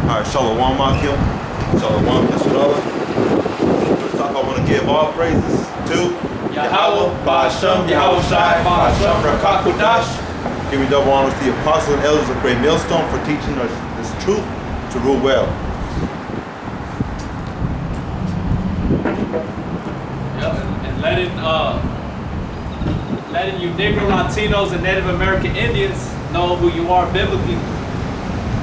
Alright, Shalom Akim. Shalom Peshadola. First off, I want to give all praises to Yahweh, Ba'ashem, Yahweh Shai, Ba'ashem, Rakakudash. Give me double honors to the apostles and elders of Great Millstone for teaching us this truth to rule well. Yep, and letting you Negro Latinos and Native American Indians know who you are biblically.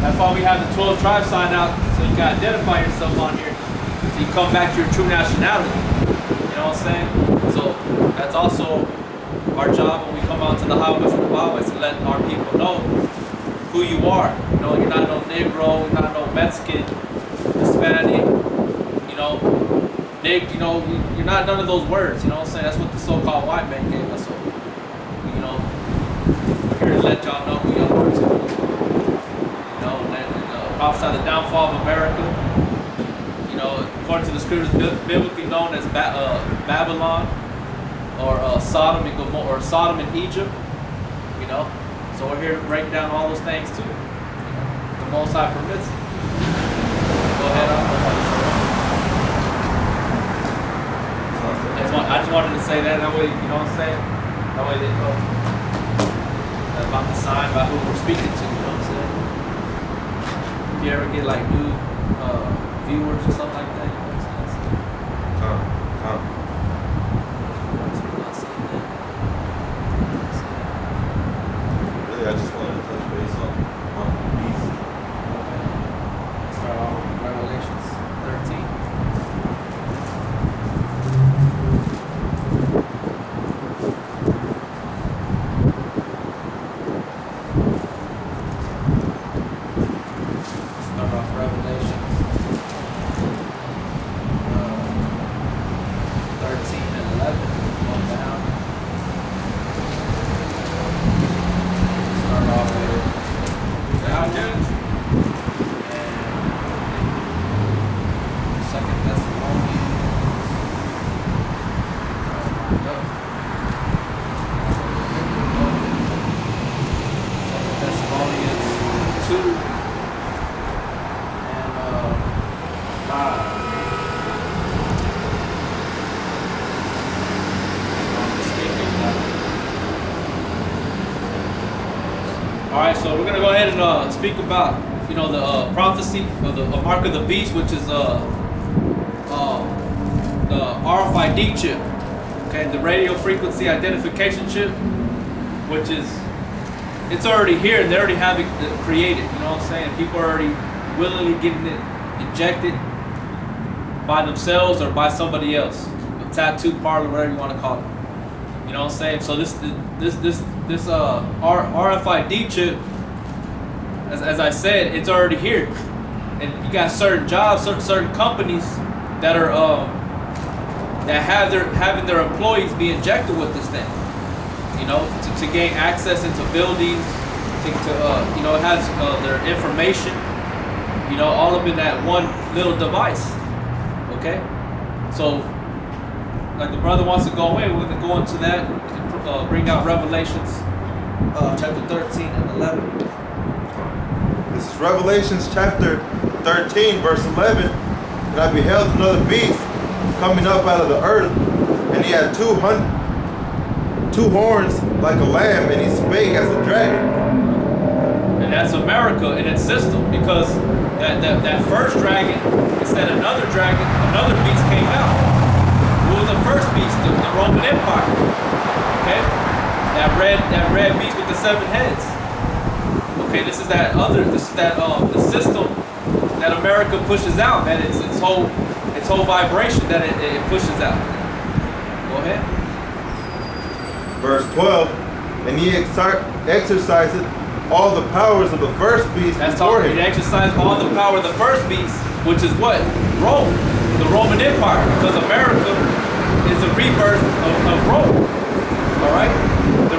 That's why we have the 12 tribes sign out, so you can identify yourself on here, so you come back to your true nationality. You know what I'm saying? So that's also our job when we come out to the highways and the byways, to let our people know who you are. You know, you're not no Negro, you're not no Mexican, Hispanic, you know, you're not none of those words. You know what I'm saying? That's what the so-called white man gave us. So, you know, we're here to let y'all know who y'all are too. Prophesy the downfall of America. You know, according to the scriptures, biblically known as Babylon, or Sodom and Gomorrah, or Sodom and Egypt. You know, so we're here to break down all those things too. You know, the Most High permits it. Go ahead. I just wanted to say that way. You know what I'm saying? That way they know about the sign, about who we're speaking to. You know what I'm saying? If you ever get like new viewers or something like that, you know what I'm saying? Really, I just wanted to touch base on peace. Start off with Revelations 13. Alright, so we're gonna go ahead and speak about, you know, the prophecy of the mark of the beast, which is the RFID chip, okay, the radio frequency identification chip, which is, it's already here and they already have it created. You know what I'm saying? People are already willingly getting it injected by themselves or by somebody else, a tattoo parlor, whatever you want to call it. You know what I'm saying? So this RFID chip, as I said, it's already here, and you got certain jobs, certain companies that are that having their employees be injected with this thing. You know, to gain access into buildings, to you know, it has their information. You know, all up in that one little device. Okay, so like the brother wants to go in, we're gonna go into that. Bring out Revelations chapter 13 and 11. This is Revelations chapter 13, verse 11. And I beheld another beast coming up out of the earth, and he had two horns like a lamb, and he spake as a dragon. And that's America in its system, because that first dragon, instead of another dragon, another beast came out. Who was the first beast? The Roman Empire. Okay, that red beast with the 7 heads. Okay, this is the system that America pushes out. That its whole vibration that it pushes out. Go ahead. Verse 12. And he exercised all the powers of the first beast before him. He exercised all the power of the first beast, which is what? Rome, the Roman Empire, because America is the rebirth of Rome. All right, the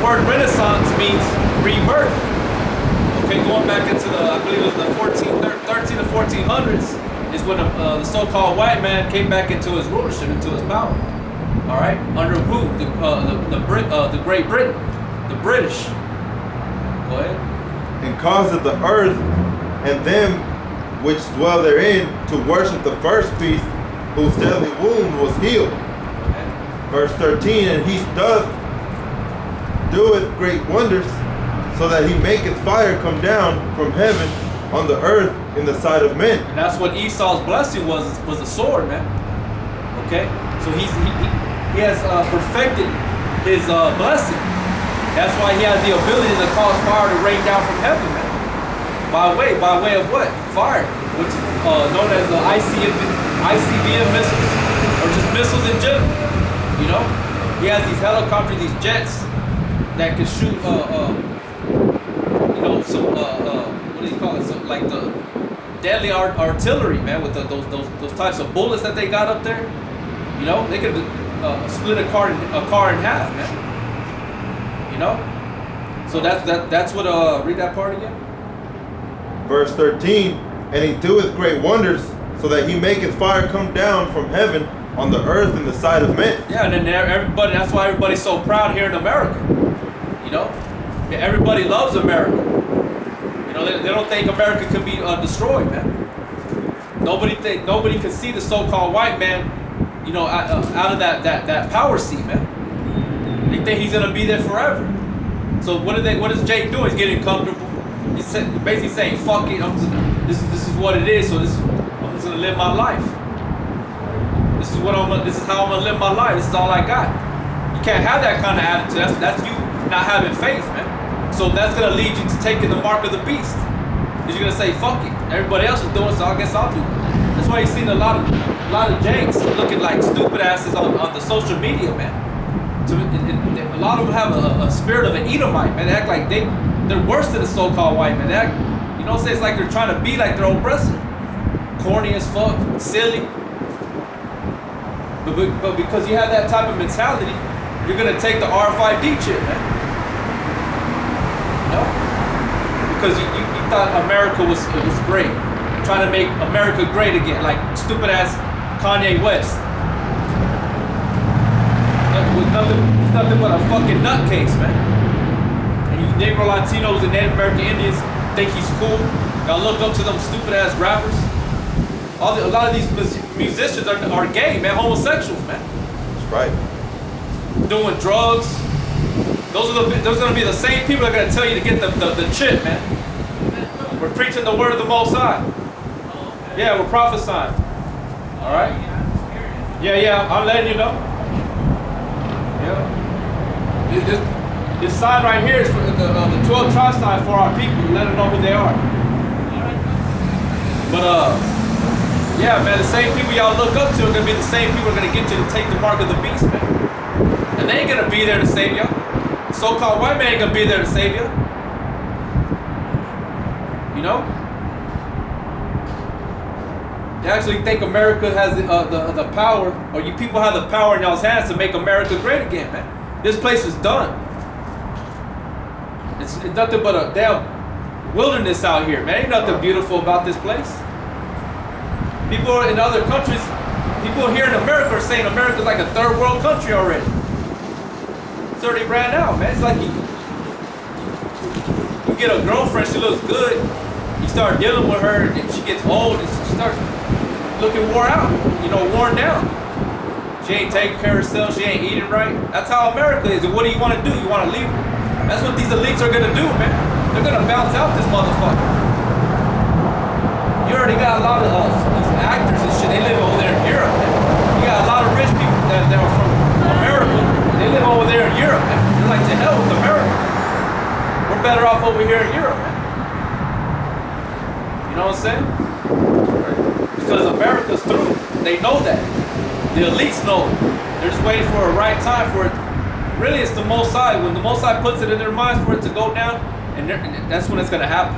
word Renaissance means rebirth. Okay, going back into I believe it was the 13 to 1400s is when the so-called white man came back into his rulership, into his power. All right, under who? The Great Britain, the British. Go ahead. And caused the earth and them which dwell therein, to worship the first beast, whose deadly wound was healed. Verse 13, and he doeth great wonders, so that he maketh fire come down from heaven on the earth in the sight of men. And that's what Esau's blessing was a sword, man. Okay? So he has perfected his blessing. That's why he has the ability to cause fire to rain down from heaven, man. By way of what? Fire, which is known as the ICBM missiles, or just missiles in general. You know, he has these helicopters, these jets that can shoot, you know, some what do you call it? Some, like the deadly artillery, man, with those types of bullets that they got up there. You know, they could split a car in half, man. You know, so that's what. Read that part again. Verse 13, and he doeth great wonders, so that he maketh fire come down from heaven on the earth in the sight of men. Yeah, and then everybody. That's why everybody's so proud here in America. You know, yeah, everybody loves America. You know, they don't think America can be destroyed, man. Nobody can see the so-called white man, you know, out of that power seat, man. They think he's gonna be there forever. So what is Jake doing? He's getting comfortable. He's basically saying, "Fuck it, this is what it is. So I'm just gonna live my life. This is how I'm gonna live my life. This is all I got." You can't have that kind of attitude. That's you not having faith, man. So that's gonna lead you to taking the mark of the beast. Because you're gonna say, "Fuck it, everybody else is doing, so I guess I'll do it." That's why you've seen a lot of Jakes looking like stupid asses on the social media, man. So a lot of them have a spirit of an Edomite, man. They act like they're worse than the so-called white man. They act, you know what I'm saying? It's like they're trying to be like their oppressor. Corny as fuck, silly. But because you have that type of mentality, you're gonna take the RFID chip, man. You know? Because you thought America was great. Trying to make America great again, like stupid ass Kanye West. With nothing but a fucking nutcase, man. And you Negro Latinos and Native American Indians think he's cool. Y'all look up to them stupid ass rappers. A lot of these musicians are gay, man, homosexuals, man. That's right. Doing drugs. Those are gonna be the same people that are gonna tell you to get the chip, man. We're preaching the word of the Most High. Yeah, we're prophesying. All right. Yeah, I'm letting you know. Yeah. This sign right here is for the 12 tribe sign for our people. Let them know who they are. But yeah, man, the same people y'all look up to are gonna be the same people who are gonna get you to take the mark of the beast, man. And they ain't gonna be there to save you. So-called white man ain't gonna be there to save you. You know? You actually think America has the power, or you people have the power in y'all's hands to make America great again, man. This place is done. It's nothing but a damn wilderness out here, man. Ain't nothing beautiful about this place. People in other countries, people here in America are saying America's like a third world country already. It's already ran out, man. It's like you get a girlfriend, she looks good, you start dealing with her, and she gets old, and she starts looking wore out, you know, worn down. She ain't taking care of herself, she ain't eating right. That's how America is, and what do you want to do? You want to leave her? That's what these elites are going to do, man. They're going to bounce out this motherfucker. You already got a lot of these actors and shit, they live over there in Europe, man. You got a lot of rich people that are from America, they live over there in Europe, man. They're like, to hell with America. We're better off over here in Europe, man. You know what I'm saying? Because America's through. They know that. The elites know it. They're just waiting for a right time for it. Really, it's the Most High. When the Most High puts it in their minds for it to go down, and that's when it's going to happen.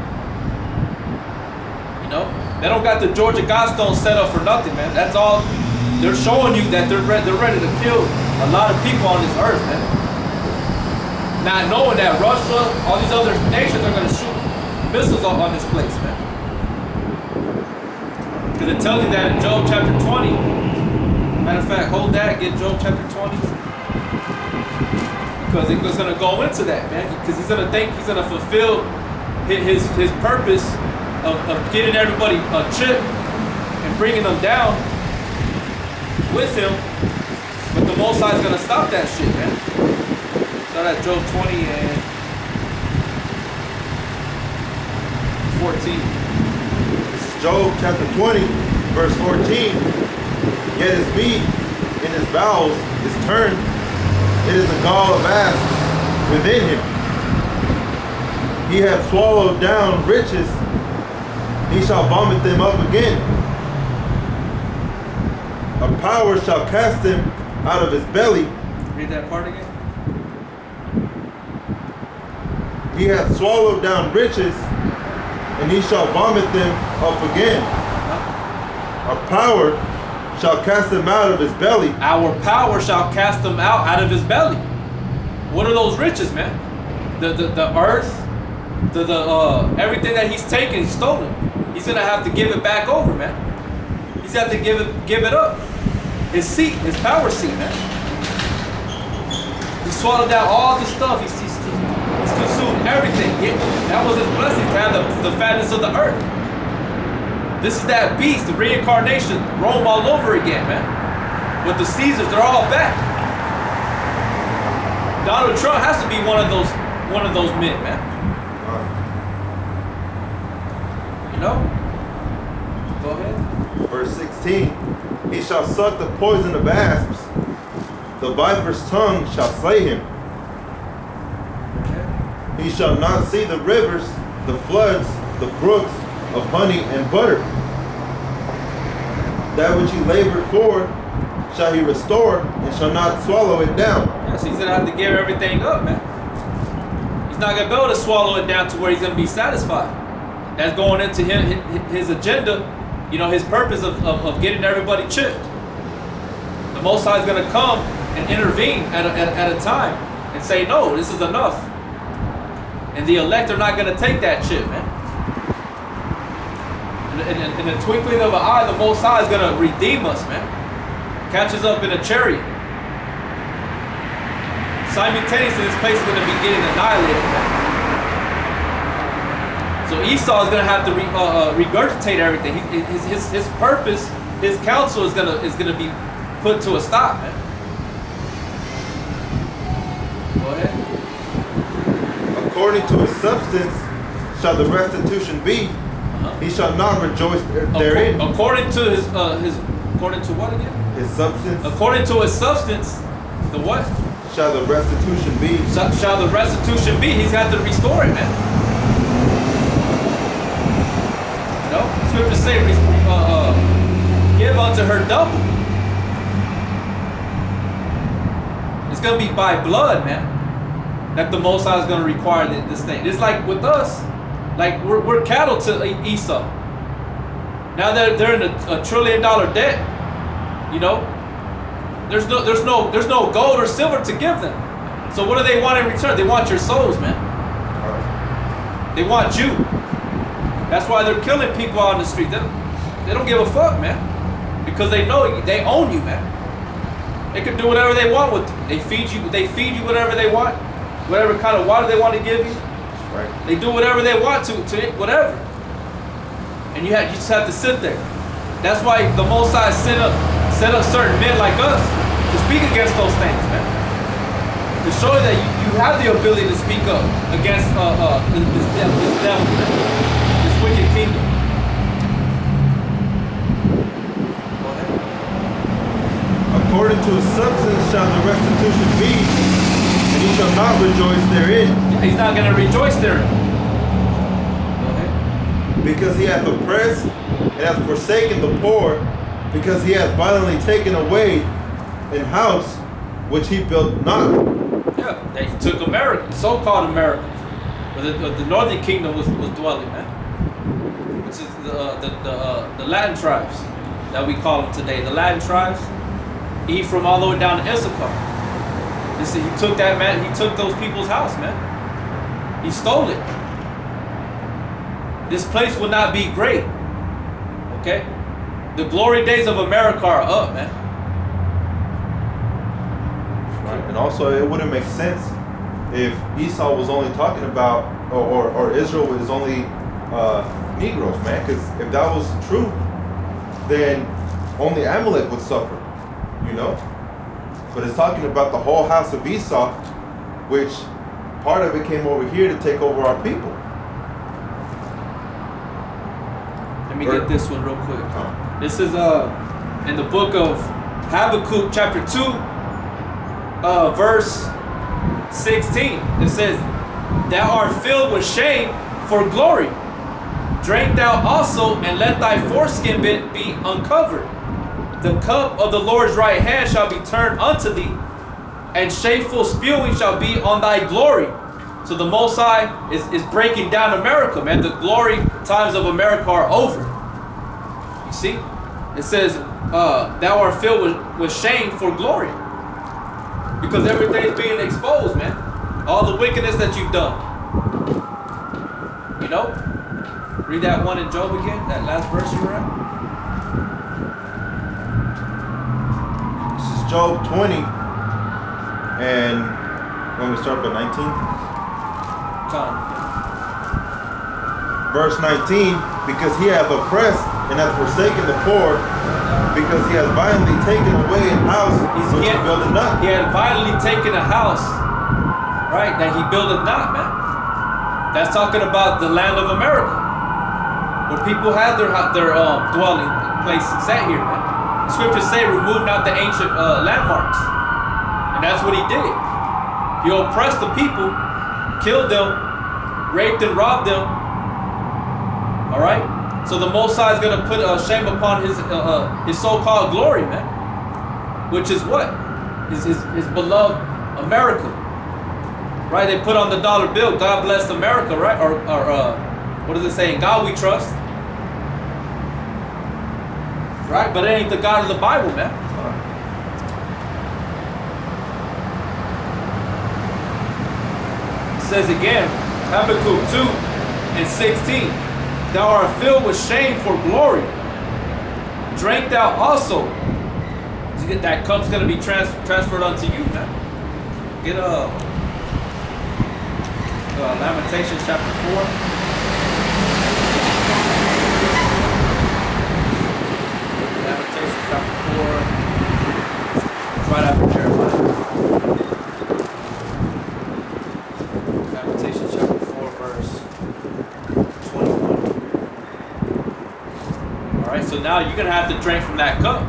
You know? They don't got the Georgia Godstone set up for nothing, man. That's all. They're showing you that they're ready to kill a lot of people on this earth, man. Not knowing that Russia, all these other nations are going to shoot missiles on this place, man. Because it tells you that in Job chapter 20. Matter of fact, hold that, get Job chapter 20. Because it's going to go into that, man. Because he's going to think he's going to fulfill his purpose of getting everybody a chip and bringing them down with him. But the Most High is gonna stop that shit, man. Start at Job 20 and 14. This is Job chapter 20, verse 14. Yet his meat in his bowels is turned. It is a gall of asps within him. He hath swallowed down riches. He shall vomit them up again. A power shall cast him out of his belly. Read that part again. He hath swallowed down riches, and he shall vomit them up again. A power shall cast him out of his belly. Our power shall cast them out of his belly. What are those riches, man? The earth, everything that he's taken, he's stolen. He's gonna have to give it back over, man. He's got to give it up. His seat, his power seat, man. He swallowed down all the stuff. He's consumed everything. That was his blessing to have the fatness of the earth. This is that beast, the reincarnation, Rome all over again, man. With the Caesars, they're all back. Donald Trump has to be one of those men, man. You know? Go ahead. Verse 16. He shall suck the poison of asps. The viper's tongue shall slay him. Okay. He shall not see the rivers, the floods, the brooks of honey and butter. That which he labored for shall he restore, and shall not swallow it down. Yes, he's gonna have to give everything up, man. He's not gonna be able to swallow it down to where he's gonna be satisfied. That's going into his agenda, you know, his purpose of getting everybody chipped. The Most High is gonna come and intervene at a time and say, no, this is enough. And the elect are not gonna take that chip, man. In the twinkling of an eye, the Most High is going to redeem us, man. Catch us up in a chariot. Simultaneously, this place is going to be getting annihilated, man. So Esau is going to have to regurgitate everything. His purpose, his counsel is going to be put to a stop, man. Go ahead. According to his substance shall the restitution be. He shall not rejoice therein. According to his according to what again? His substance. According to his substance, the what? Shall the restitution be. Shall the restitution be? He's got to restore it, man. You know, scriptures say, give unto her double. It's gonna be by blood, man, that the Most High is gonna require this thing. It's like with us. Like we're cattle to Esau. Now they're in a $1 trillion debt. You know, there's no gold or silver to give them. So what do they want in return? They want your souls, man. They want you. That's why they're killing people out on the street. They don't give a fuck, man, because they know they own you, man. They can do whatever they want with you. They feed you whatever they want, whatever kind of water they want to give you. Right. They do whatever they want to whatever, and you just have to sit there. That's why the Most High set up certain men like us to speak against those things, man. To show that you have the ability to speak up against this devil, man, this wicked kingdom. Go ahead. According to his substance shall the restitution be, and he shall not rejoice therein. He's not going to rejoice therein. Go ahead. Because he hath oppressed and hath forsaken the poor, because he hath violently taken away an house which he built not. Yeah, they took America, so-called America, where the northern kingdom was dwelling, man. Which is the Latin tribes that we call them today. The Latin tribes, Ephraim all the way down to Issachar. Listen, he took that, man. He took those people's house, man. He stole it. This place will not be great. Okay? The glory days of America are up, man. Right. And also, it wouldn't make sense if Esau was only talking about, or Israel was only Negroes, man. Because if that was true, then only Amalek would suffer, you know? But it's talking about the whole house of Esau, which part of it came over here to take over our people. Let me get this one real quick. This is in the book of Habakkuk chapter 2, verse 16. It says, "Thou art filled with shame for glory. Drink thou also, and let thy foreskin be uncovered. The cup of the Lord's right hand shall be turned unto thee, and shameful spewing shall be on thy glory." So the Most High is breaking down America, man. The glory times of America are over. You see? It says, thou art filled with shame for glory. Because everything's being exposed, man. All the wickedness that you've done. You know? Read that one in Job again, that last verse you were at. This is Job 20, and when we start by 19? Verse 19, because he hath oppressed and hath forsaken the poor, because he hath violently taken away a house which he builded not. He had violently taken a house, right, that he builded not, man. That's talking about the land of America, where people had their dwelling place set here, man. The scriptures say, remove not the ancient landmarks. And that's what he did. He oppressed the people, killed them, raped and robbed them. All right? So the Most High is going to put a shame upon his so-called glory, man. Which is what? His beloved America. Right? They put on the dollar bill, God bless America, right? Or what does it say? In God we trust. Right? But it ain't the God of the Bible, man. It says again, Habakkuk 2 and 16, thou art filled with shame for glory. Drink thou also. That cup's going to be transferred unto you, man. Get Lamentations chapter 4. Lamentations chapter 4. Right after Jeremiah. Lamentations chapter 4, verse 21. Alright, so now you're going to have to drink from that cup.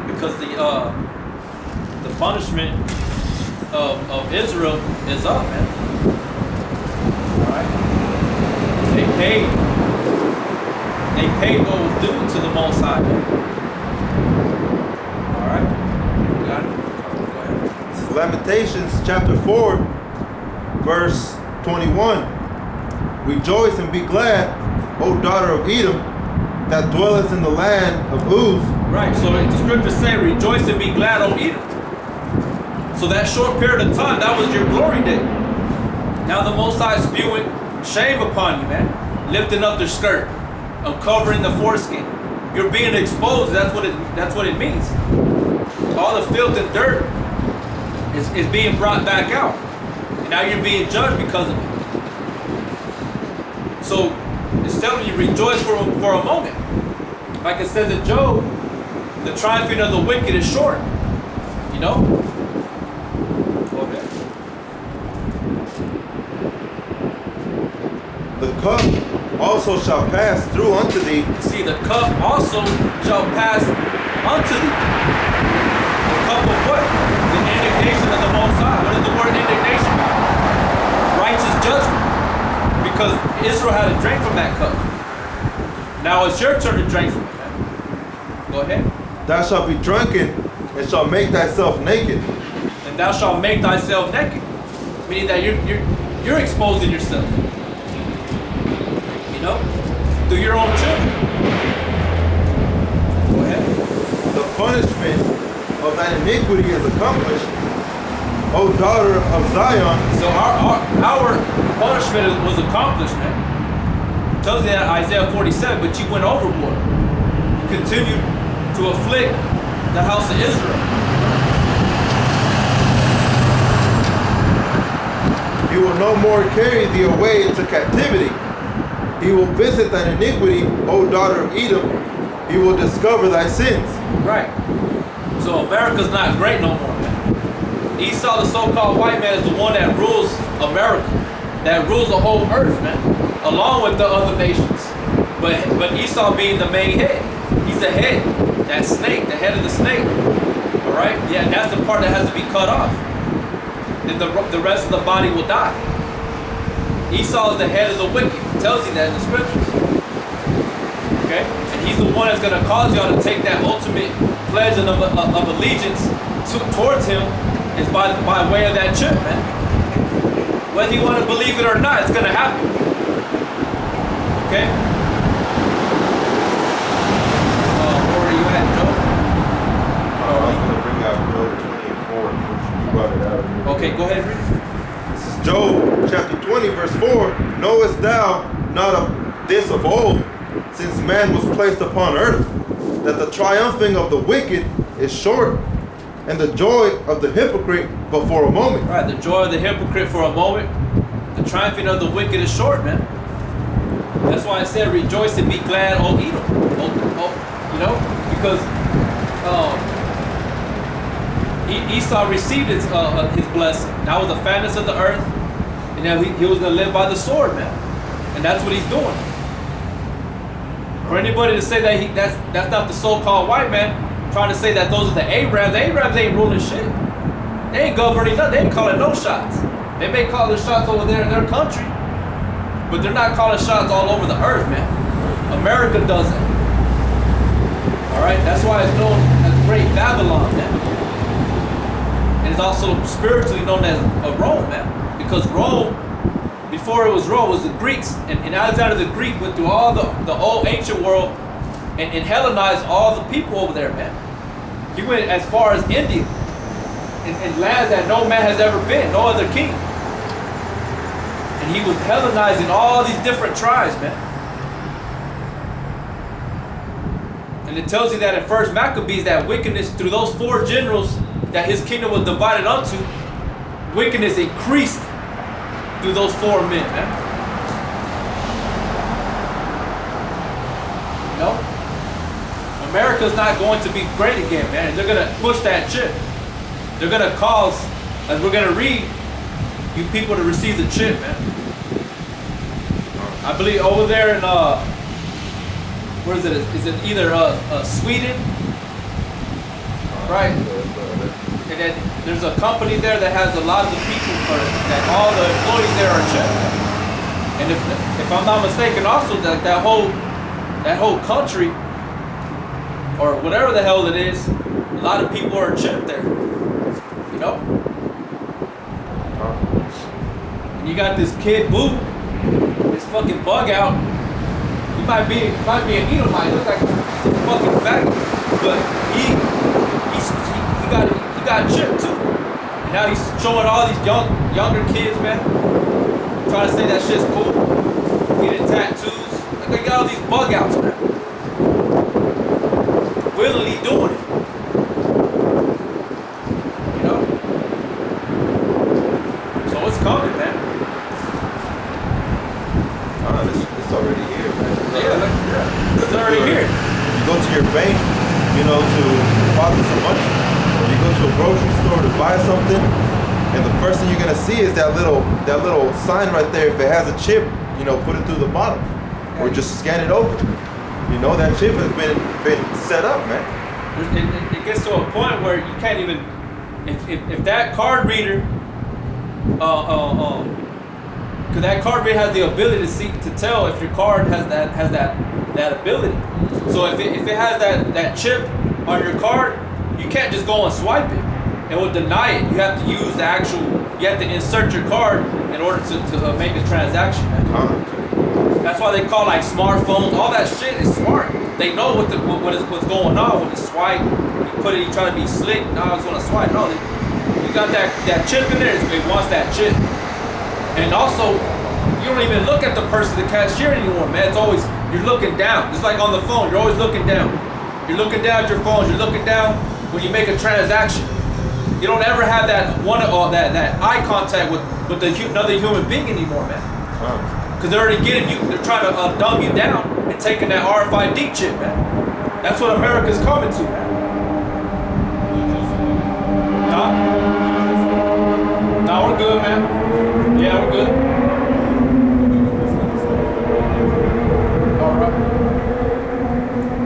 Because the punishment of Israel is up, man. Alright? They paid what was due to the Most High, man. Alright? Got it? Go ahead. This is Lamentations chapter 4, verse 21. Rejoice and be glad, O daughter of Edom, that dwelleth in the land of Uz. Right, so the scriptures say, rejoice and be glad, O Edom. So that short period of time, that was your glory day. Now the Most High is spewing shame upon you, man. Lifting up the skirt, uncovering the foreskin. You're being exposed. That's what it means. All the filth and dirt is being brought back out. And now you're being judged because of it. So it's telling you, rejoice for a moment. Like it says in Job, the triumphing of the wicked is short. You know? Okay. The cup also shall pass through unto thee. See, the cup also shall pass unto thee. The cup of what? The indignation of the Most High. What is the word indignation? Righteous judgment. Because Israel had to drink from that cup. Now it's your turn to drink from it, man. Go ahead. Thou shalt be drunken and shalt make thyself naked. And thou shalt make thyself naked. Meaning that you're exposing yourself. You know? Through your own children. Go ahead. The punishment of thine iniquity is accomplished, O daughter of Zion. So our punishment was accomplished, man. It tells you that in Isaiah 47, but you went overboard. You continued to afflict the house of Israel. You will no more carry thee away into captivity, He will visit thine iniquity, O daughter of Edom. He will discover thy sins. Right. So America's not great no more, man. Esau, the so-called white man, is the one that rules America, that rules the whole earth, man, along with the other nations. But Esau being the main head, he's the head, that snake, the head of the snake. All right. Yeah, that's the part that has to be cut off. Then the rest of the body will die. Esau is the head of the wicked. It tells you that in the scriptures. Okay? And he's the one that's going to cause y'all to take that ultimate pledge of allegiance towards him is by way of that chip, man. Whether you want to believe it or not, it's going to happen. Okay? Where are you at, Joe? I was going to bring out Job 20 and 4. You brought it out. Okay, go ahead, read it. This is Job chapter 20, verse 4. Knowest thou not of this of old, since man was placed upon earth, that the triumphing of the wicked is short, and the joy of the hypocrite but for a moment. Right, the joy of the hypocrite for a moment. The triumphing of the wicked is short, man. That's why I said, rejoice and be glad, O Edom. You know, because Esau received his blessing. That was the fatness of the earth, and now he was going to live by the sword, man. And that's what he's doing. For anybody to say that that's not the so-called white man, trying to say that those are the Arabs ain't ruling shit. They ain't governing nothing. They ain't calling no shots. They may call the shots over there in their country, but they're not calling shots all over the earth, man. America does it. All right, that's why it's known as Great Babylon, man. And it's also spiritually known as Rome, man, because Rome, before it was Rome, was the Greeks, and Alexander the Greek went through all the old ancient world and Hellenized all the people over there, man. He went as far as India, in lands that no man has ever been, no other king. And he was Hellenizing all these different tribes, man. And it tells you that in 1 Maccabees, that wickedness through those 4 generals that his kingdom was divided unto, wickedness increased through those 4 men, man. You know? America's not going to be great again, man. They're going to push that chip. They're going to cause, as we're going to read, you people to receive the chip, man. I believe over there in, where is it? Is it either Sweden? Right? And then there's a company there that has a lot of the people, or that all the employees there are chipped. And if I'm not mistaken, also that whole country, or whatever the hell it is, a lot of people are chipped there. You know? And you got this kid Boo, this fucking bug out. He might be an Edomite. He looks like he's a fucking faggot, but he got chipped too. And now he's showing all these younger kids, man, trying to say that shit's cool. Getting tattoos. Like they got all these bug outs, man. Willingly doing it. You know? So it's coming, man. It's already here, man. It's already here. You go to your bank, you know, to deposit some money, or you go to a grocery store to buy something, and the first thing you're gonna see is that little sign right there. If it has a chip, you know, put it through the bottom, or just scan it over. You know, that chip has been set up, man. It gets to a point where you can't even, if that card reader, because that card reader has the ability to tell if your card has that ability. So if it has that chip on your card, you can't just go and swipe it. It will deny it. You have to use you have to insert your card in order to make a transaction. That's why they call like smartphones, all that shit is smart. They know what's going on when you swipe. When you put it, you try to be slick. Now I was gonna swipe. No, you got that chip in there. It wants that chip. And also, you don't even look at the person, the cashier anymore, man. It's always, you're looking down. It's like on the phone, you're always looking down. You're looking down at your phone, you're looking down when you make a transaction. You don't ever have that eye contact with another human being anymore, man. Because they're already getting you, they're trying to dumb you down and taking that RFID chip, man. That's what America's coming to, man. Nah, we're good, man. Yeah, we're good. All right.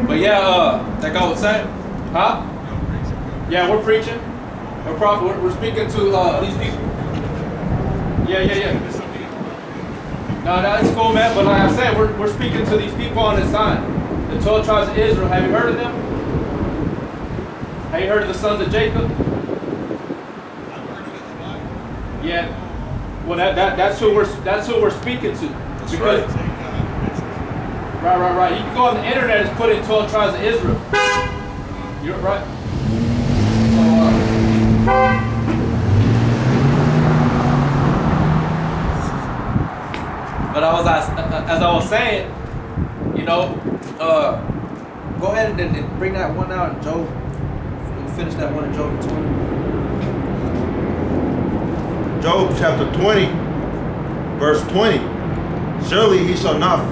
But yeah, like I was saying, huh? Yeah, we're preaching. We're speaking to these people. Yeah. No, that's cool, man. But like I said, we're speaking to these people on this side. The 12 tribes of Israel. Have you heard of them? Have you heard of the sons of Jacob? Yeah. Well, that's who we're speaking to. That's because, right. You can go on the internet and put in 12 tribes of Israel. You're right. So, but as I was saying, you know, go ahead and bring that one out, and Job. We'll finish that one in Job 20. Job chapter 20, verse 20. Surely he shall not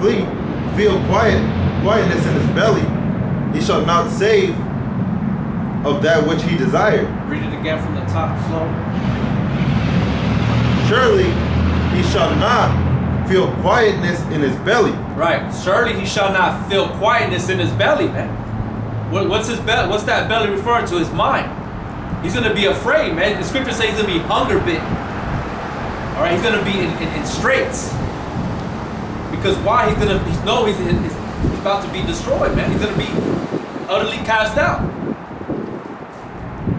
feel quietness in his belly. He shall not save of that which he desired. Read it again from the top, slow. Surely he shall not feel quietness in his belly. Right. Surely he shall not feel quietness in his belly, man. What's his belly? What's that belly referring to? His mind. He's gonna be afraid, man. The scripture says he's gonna be hunger bitten. All right, he's gonna be in straits. Because why? He's about to be destroyed, man. He's gonna be utterly cast out.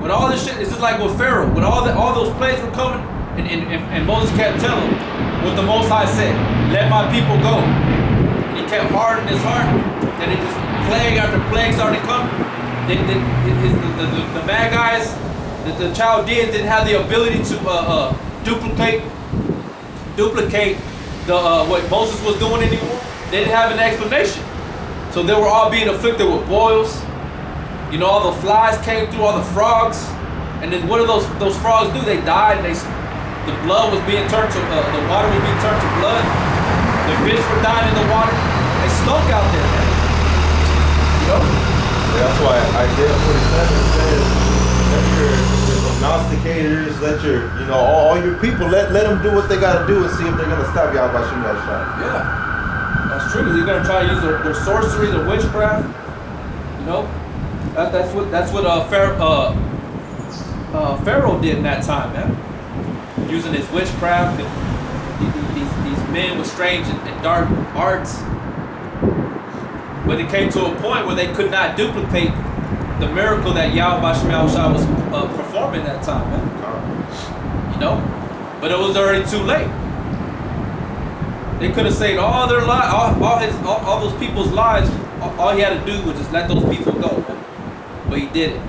When all this shit, it's just like with Pharaoh. When all those plagues were coming, and Moses kept telling him what the Most High said, let my people go. And he kept hardening his heart. And it just plague after plague started coming. The bad guys, the Chaldeans didn't have the ability to duplicate what Moses was doing anymore. They didn't have an explanation. So they were all being afflicted with boils. You know, all the flies came through, all the frogs. And then what do those frogs do? They died, and the blood was being turned to, the water was being turned to blood. The fish were dying in the water. They stunk out there, man. You know? Yeah, that's why Isaiah 47 says, let your prognosticators, let your, all your people, let them do what they got to do and see if they're going to stop y'all by shooting that shot. Yeah, that's true. They're going to try to use their sorcery, their witchcraft. You know? That's what Pharaoh did in that time, man. Using his witchcraft and these men with strange and dark arts. But it came to a point where they could not duplicate the miracle that Yahweh Shah was performing that time, man. You know? But it was already too late. They could have saved all their lives, all those people's lives. All he had to do was just let those people go, man. But he did it.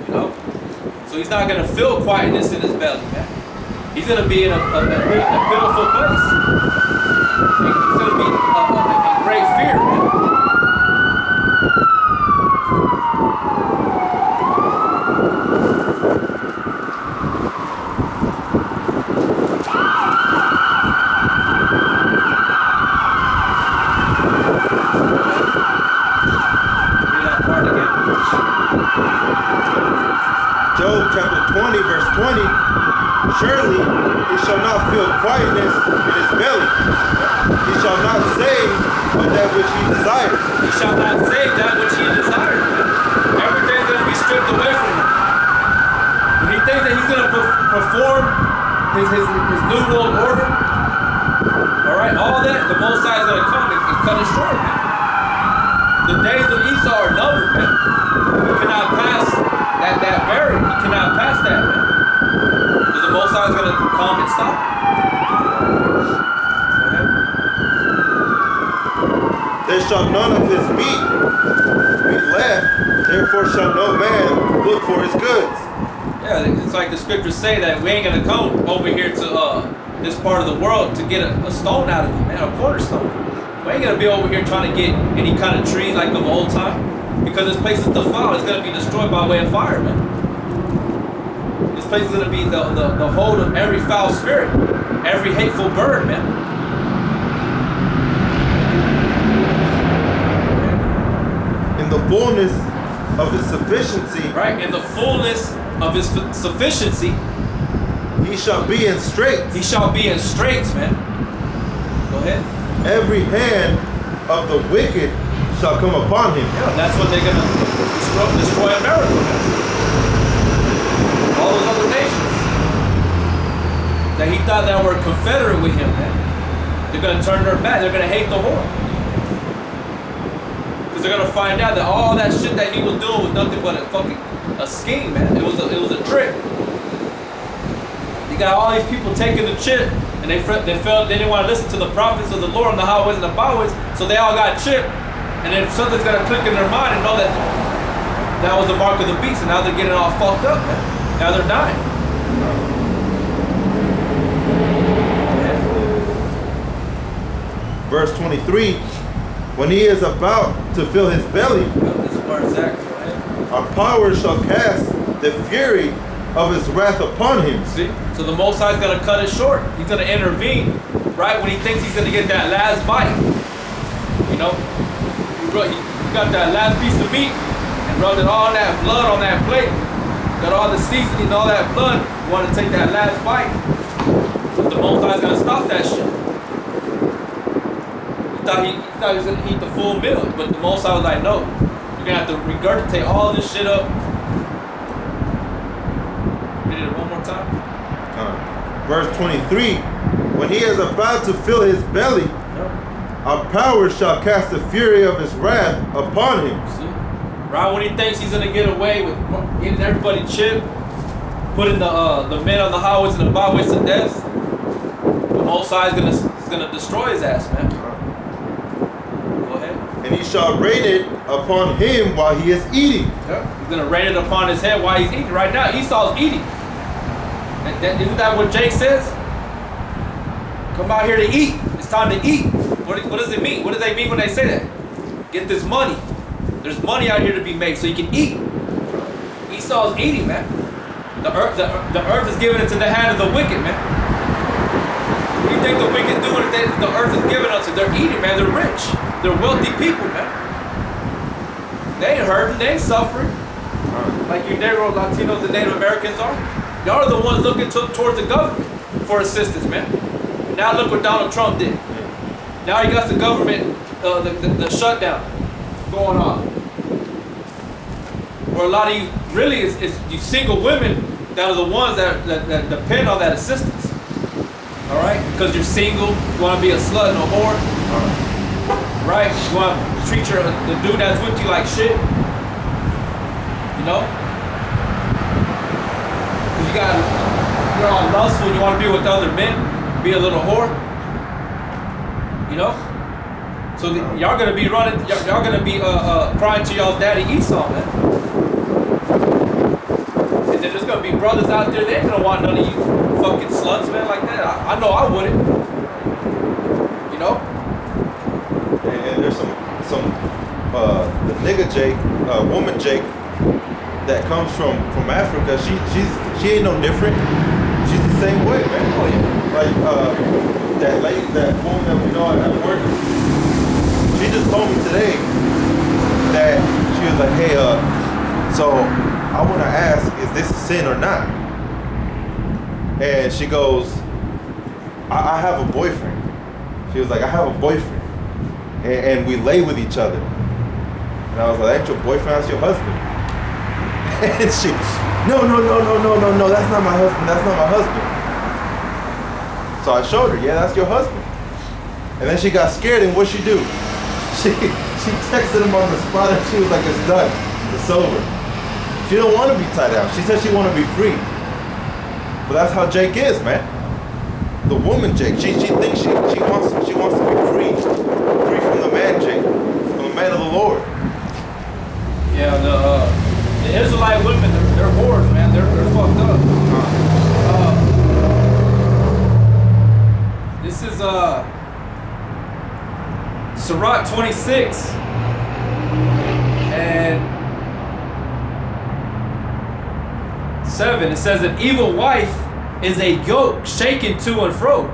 You know? So he's not going to feel quietness in his belly, man. He's going to be in a pitiful place. He's going to be in great fear, man. Job chapter 20, verse 20. Surely he shall not feel quietness in his belly. He shall not save of that which he desired. He shall not save that which he desired. Everything's going to be stripped away from him. When he thinks that he's going to perform his new world order, all right, all that, the Most High is going to come and cut it short, man. The days of Esau are numbered, man. You cannot pass that barrier. You cannot pass that, man. Because the Most High is going to come and stop it. There shall none of his meat be left, therefore shall no man look for his goods. Yeah, it's like the scriptures say that we ain't going to come over here to this part of the world to get a stone out of it, man, a cornerstone. We ain't going to be over here trying to get any kind of trees like of old time, because this place is defiled. It's going to be destroyed by way of fire, man. This place is going to be the hold of every foul spirit. every hateful bird, man. In the fullness of his sufficiency, Right? In the fullness of his sufficiency, he shall be in straits. he shall be in straits, man. Go ahead. Every hand of the wicked shall come upon him. Yeah, that's what they're gonna destroy America, man. All those other nations that he thought that were confederate with him, man. They're gonna turn their back. They're gonna hate the whore. Because they're gonna find out that all that shit that he was doing was nothing but a scheme, man. It was a trick. You got all these people taking the chip, and they felt they didn't want to listen to the prophets of the Lord on the highways and the byways, so they all got chipped. And then something's gonna click in their mind and know that that was the mark of the beast, and now they're getting all fucked up, man. Now they're dying. Verse 23, when he is about to fill his belly, This is where it's at. Go ahead. our power shall cast the fury of his wrath upon him. See? So the Most High is gonna cut it short. He's gonna intervene, right when he thinks he's gonna get that last bite. You know, he got that last piece of meat and rubbed it all that blood on that plate. Got all the seasoning, all that blood. You want to take that last bite, but the Most High is gonna stop that shit. He thought he was gonna eat the full meal, but the Most High was like, no, you're gonna have to regurgitate all this shit up. Read it one more time. Verse 23, when he is about to fill his belly, our power shall cast the fury of his wrath upon him. See? Right when he thinks he's gonna get away with getting everybody chipped, putting the men on the highways and the byways to death, the Most High is gonna destroy his ass, man. Go ahead. And he shall rain it upon him while he is eating. Yep. He's gonna rain it upon his head while he's eating. Right now, Esau's eating. Isn't that what Jake says? Come out here to eat. It's time to eat. What does it mean? What do they mean when they say that? Get this money. There's money out here to be made so you can eat. Esau's eating, man. The earth is given into the hand of the wicked, man. What do you think the wicked doing if the earth is given us? They're eating, man. They're rich. They're wealthy people, man. They ain't hurting. They ain't suffering. Like you Negro, Latinos, and Native Americans are. Y'all are the ones looking towards the government for assistance, man. Now look what Donald Trump did. Now he got the government, the shutdown going on. Where a lot of you, really, it's you single women that are the ones that depend on that assistance. All right? Because you're single, you want to be a slut and a whore. Right? You want to treat the dude that's with you like shit. You know? Because you're all lustful and you want to be with other men, be a little whore. You know? So y'all gonna be running, y'all gonna be crying to y'all's daddy Esau, man. And then there's gonna be brothers out there, they ain't gonna want none of you fucking sluts, man, like that. I know I wouldn't. You know? And there's some the nigga Jake, woman Jake, that comes from Africa. She ain't no different. She's the same way, man. Oh yeah. Like that lady, that woman that we know at work. She just told me today that she was like, hey, so I want to ask, is this a sin or not? And she goes, I have a boyfriend. She was like, I have a boyfriend. And we lay with each other. And I was like, ain't your boyfriend, that's your husband. And she, no, that's not my husband, that's not my husband. So I showed her, yeah, that's your husband. And then she got scared, and what'd she do? She texted him on the spot, and she was like, it's done, it's over. She don't want to be tied down. She said she want to be free. But that's how Jake is, man. The woman Jake, she thinks she wants to be free from the man Jake, from the man of the Lord. Yeah, the Israelite women, they're whores, man. They're fucked up. This is Sirach 26 and 7. It says, an evil wife is a yoke shaken to and fro.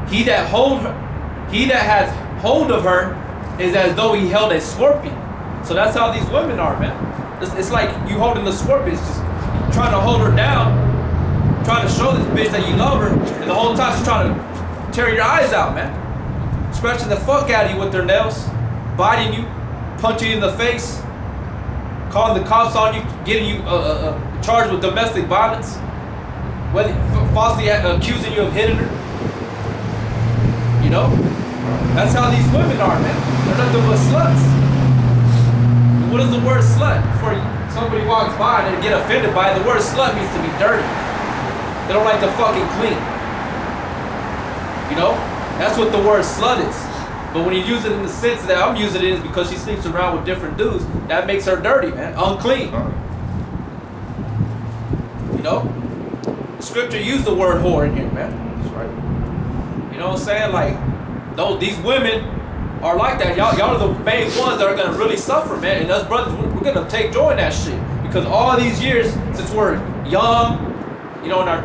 He that has hold of her is as though he held a scorpion. So that's how these women are, man. It's like you holding the scorpion, it's just trying to hold her down, trying to show this bitch that you love her, and the whole time she's trying to tear your eyes out, man. Scratching the fuck out of you with their nails, biting you, punching you in the face, calling the cops on you, getting you charged with domestic violence, whether falsely accusing you of hitting her. You know? That's how these women are, man. They're nothing but sluts. And what is the word slut? Before somebody walks by and they get offended by it, the word slut means to be dirty. They don't like to fucking clean. You know? That's what the word slut is. But when you use it in the sense that I'm using it is because she sleeps around with different dudes, that makes her dirty, man. Unclean. You know? Scripture used the word whore in here, man. That's right. You know what I'm saying? Like, these women are like that. Y'all are the main ones that are gonna really suffer, man. And us brothers, we're gonna take joy in that shit. Because all these years, since we're young, you know, in our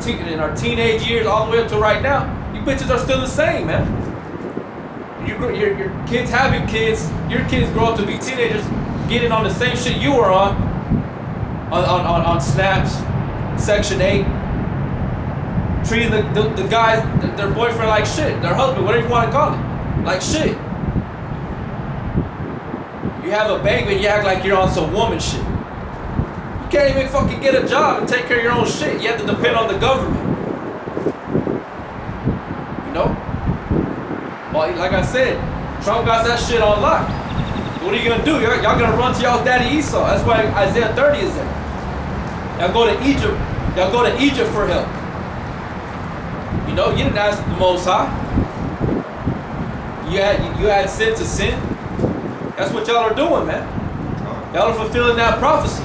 teenage years, all the way up to right now, you bitches are still the same, man. Your kids having kids, your kids grow up to be teenagers, getting on the same shit you were on Snaps, Section 8, treating the guys, their boyfriend like shit, their husband, whatever you want to call it, like shit. You have a baby and you act like you're on some woman shit. You can't even fucking get a job and take care of your own shit. You have to depend on the government. You know? Well, like I said, Trump got that shit on lock. What are you gonna do? Y'all gonna run to y'all's daddy Esau. That's why Isaiah 30 is there. Y'all go to Egypt. Y'all go to Egypt for help. You know, you didn't ask the Most High. You add sin to sin. That's what y'all are doing, man. Y'all are fulfilling that prophecy.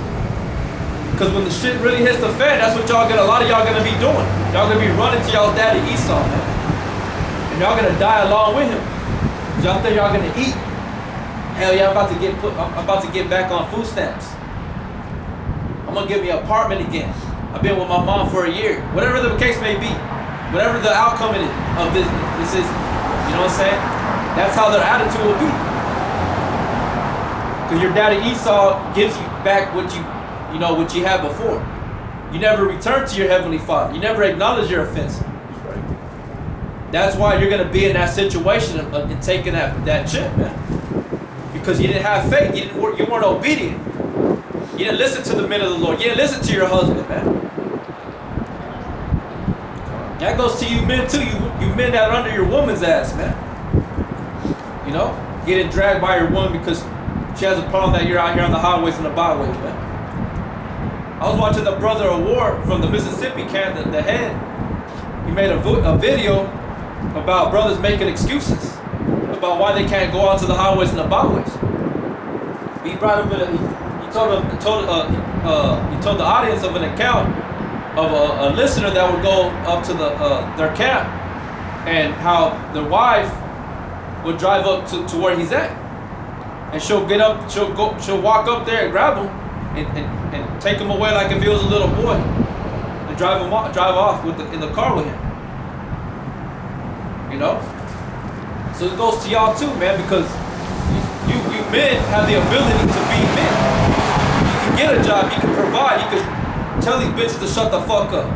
Because when the shit really hits the fan, that's what a lot of y'all gonna be doing. Y'all gonna be running to y'all's daddy Esau, man. And y'all gonna die along with him. Y'all think y'all gonna eat? Hell yeah, I'm about to get back on food stamps. I'm gonna get me an apartment again. I've been with my mom for a year. Whatever the case may be, whatever the outcome of this is, you know what I'm saying? That's how their attitude will be. Because your daddy Esau gives you back what you had before. You never return to your heavenly Father. You never acknowledge your offense. That's why you're going to be in that situation of taking that chip, man. Because you didn't have faith. You weren't obedient. You didn't listen to the men of the Lord. You didn't listen to your husband, man. That goes to you men too. You men that are under your woman's ass, man. You know? Getting dragged by your woman because she has a problem that you're out here on the highways and the byways, man. I was watching the brother of war from the Mississippi camp, the head. He made a video about brothers making excuses about why they can't go out to the highways and the byways. He brought up he told the audience of an account of a listener that would go up to their camp and how their wife would drive up to where he's at, and she'll walk up there and grab him and take him away like if he was a little boy and drive off in the car with him. You know? So it goes to y'all too, man, because you men have the ability to be men. You can get a job, you can provide, you can tell these bitches to shut the fuck up.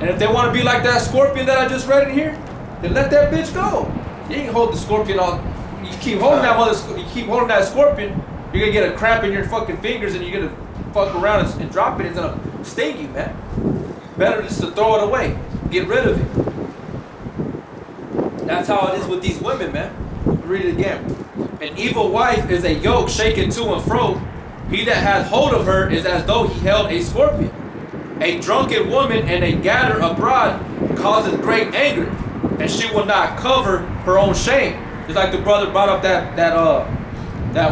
And if they want to be like that scorpion that I just read in here, then let that bitch go. You ain't hold the scorpion all. You keep holding that scorpion, you're gonna get a cramp in your fucking fingers and you're gonna fuck around and drop it. It's gonna sting you, man. Better just to throw it away, get rid of it. That's how it is with these women, man. Read it again. An evil wife is a yoke shaken to and fro. He that hath hold of her is as though he held a scorpion. A drunken woman and a gadder abroad causes great anger, and she will not cover her own shame. Just like the brother brought up that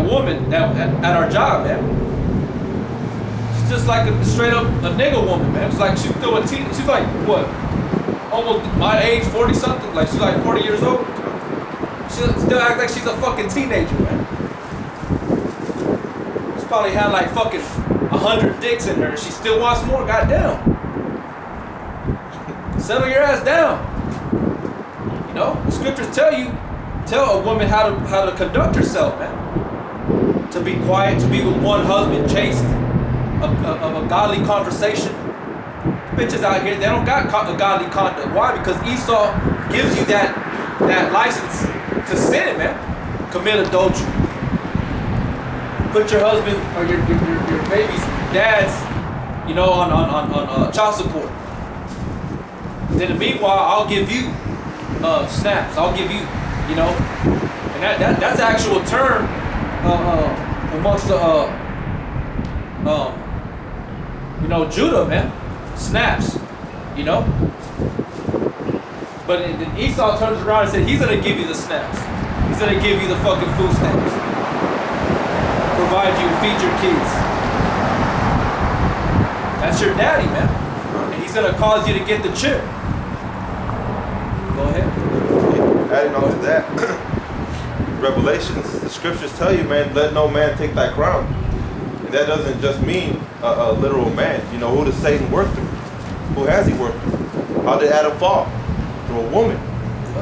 woman at our job, man. She's just like a straight up a nigga woman, man. It's like she's still a teen. She's like what? Almost my age, 40 something. Like she's like 40 years old. She still acts like she's a fucking teenager, man. She's probably had like fucking 100 dicks in her. She still wants more. Goddamn. Settle your ass down. You know, the scriptures tell a woman how to conduct herself, man. To be quiet, to be with one husband, chaste, a godly conversation. Bitches out here, they don't got a godly conduct. Why? Because Esau gives you that license to sin, man. Commit adultery. Put your husband or your baby's dad's, you know, on child support. Then in the meanwhile, I'll give you snaps. I'll give you, you know, and that's the actual term amongst the you know, Judah, man. Snaps, you know. But then Esau turns around and said he's gonna give you the snaps. He's gonna give you the fucking food stamps. Provide you and feed your kids. That's your daddy, man. And he's gonna cause you to get the chip. Go ahead. Adding on to that, Revelations, the scriptures tell you, man, let no man take thy crown. And that doesn't just mean a literal man. You know, who does Satan work through? Who has he worked through? How did Adam fall? Through a woman.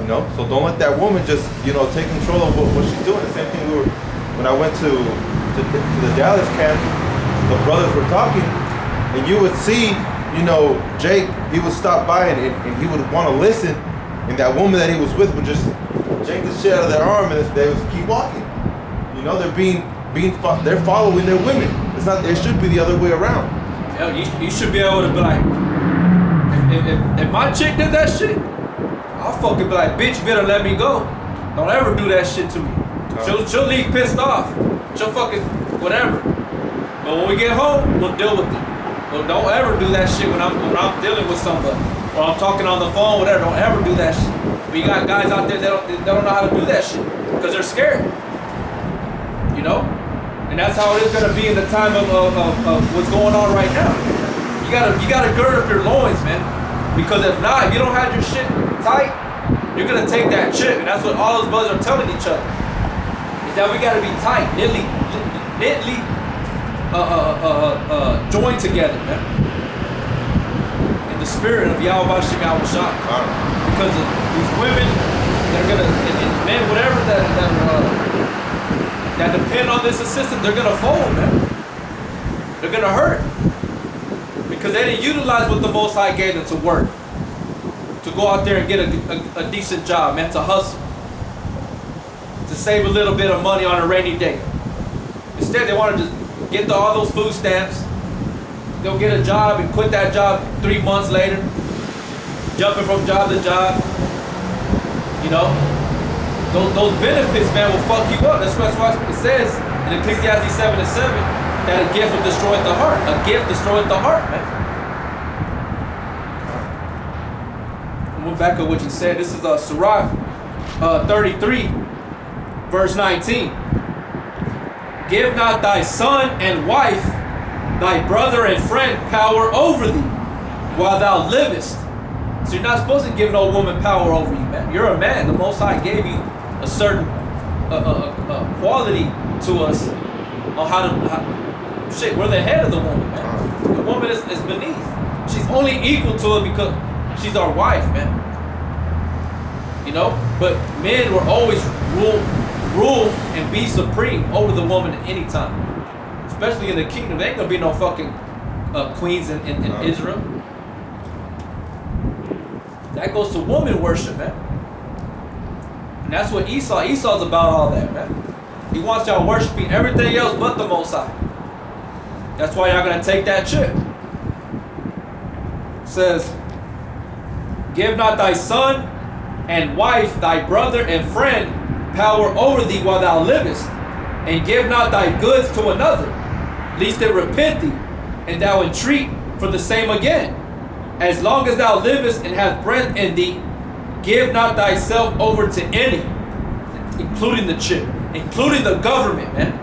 You know, so don't let that woman just, you know, take control of what she's doing. The same thing when I went to the Dallas camp, the brothers were talking, and you would see, you know, Jake, he would stop by and he would want to listen, and that woman that he was with would just yank the shit out of their arm and they would keep walking. You know, they're following their women. It's not. It should be the other way around. Yeah, you should be able to be like, if my chick did that shit, I'll fucking be like, bitch, you better let me go. Don't ever do that shit to me. She'll leave pissed off. She'll fucking whatever. But when we get home, we'll deal with it. But don't ever do that shit when I'm dealing with somebody, or I'm talking on the phone, whatever. Don't ever do that shit. But you got guys out there that don't know how to do that shit because they're scared. You know, and that's how it is gonna be in the time of what's going on right now. You gotta gird up your loins, man. Because if not, if you don't have your shit tight, you're gonna take that chip, and that's what all those brothers are telling each other. Is that we gotta be tight, knitly joined together, man. In the spirit of Yahweh Shem Yahushua. Because of these women that are gonna, and men, whatever that depend on this assistance, they're gonna fold, man. They're gonna hurt. Because they didn't utilize what the Most High gave them to work. To go out there and get a decent job, man, to hustle. To save a little bit of money on a rainy day. Instead, they want to just get all those food stamps, go get a job and quit that job 3 months later. Jumping from job to job. You know? Those benefits, man, will fuck you up. That's why it says in Ecclesiastes 7:7, that a gift will destroy the heart. A gift destroys the heart, man. We'll back up what you said. This is Sirach 33, verse 19. Give not thy son and wife, thy brother and friend, power over thee, while thou livest. So you're not supposed to give no woman power over you, man. You're a man. The Most High gave you a certain quality to us on how to. Shit, we're the head of the woman, man. The woman is beneath. She's only equal to it because she's our wife, man. You know? But men will always rule and be supreme over the woman at any time. Especially in the kingdom. There ain't gonna be no fucking queens in Israel. That goes to woman worship, man. And that's what Esau's about all that, man. He wants y'all worshiping everything else but the Most High. That's why y'all gonna take that chip. It says, give not thy son and wife, thy brother and friend, power over thee while thou livest, and give not thy goods to another, lest they repent thee, and thou entreat for the same again. As long as thou livest and hast breath in thee, give not thyself over to any, including the chip, including the government, man.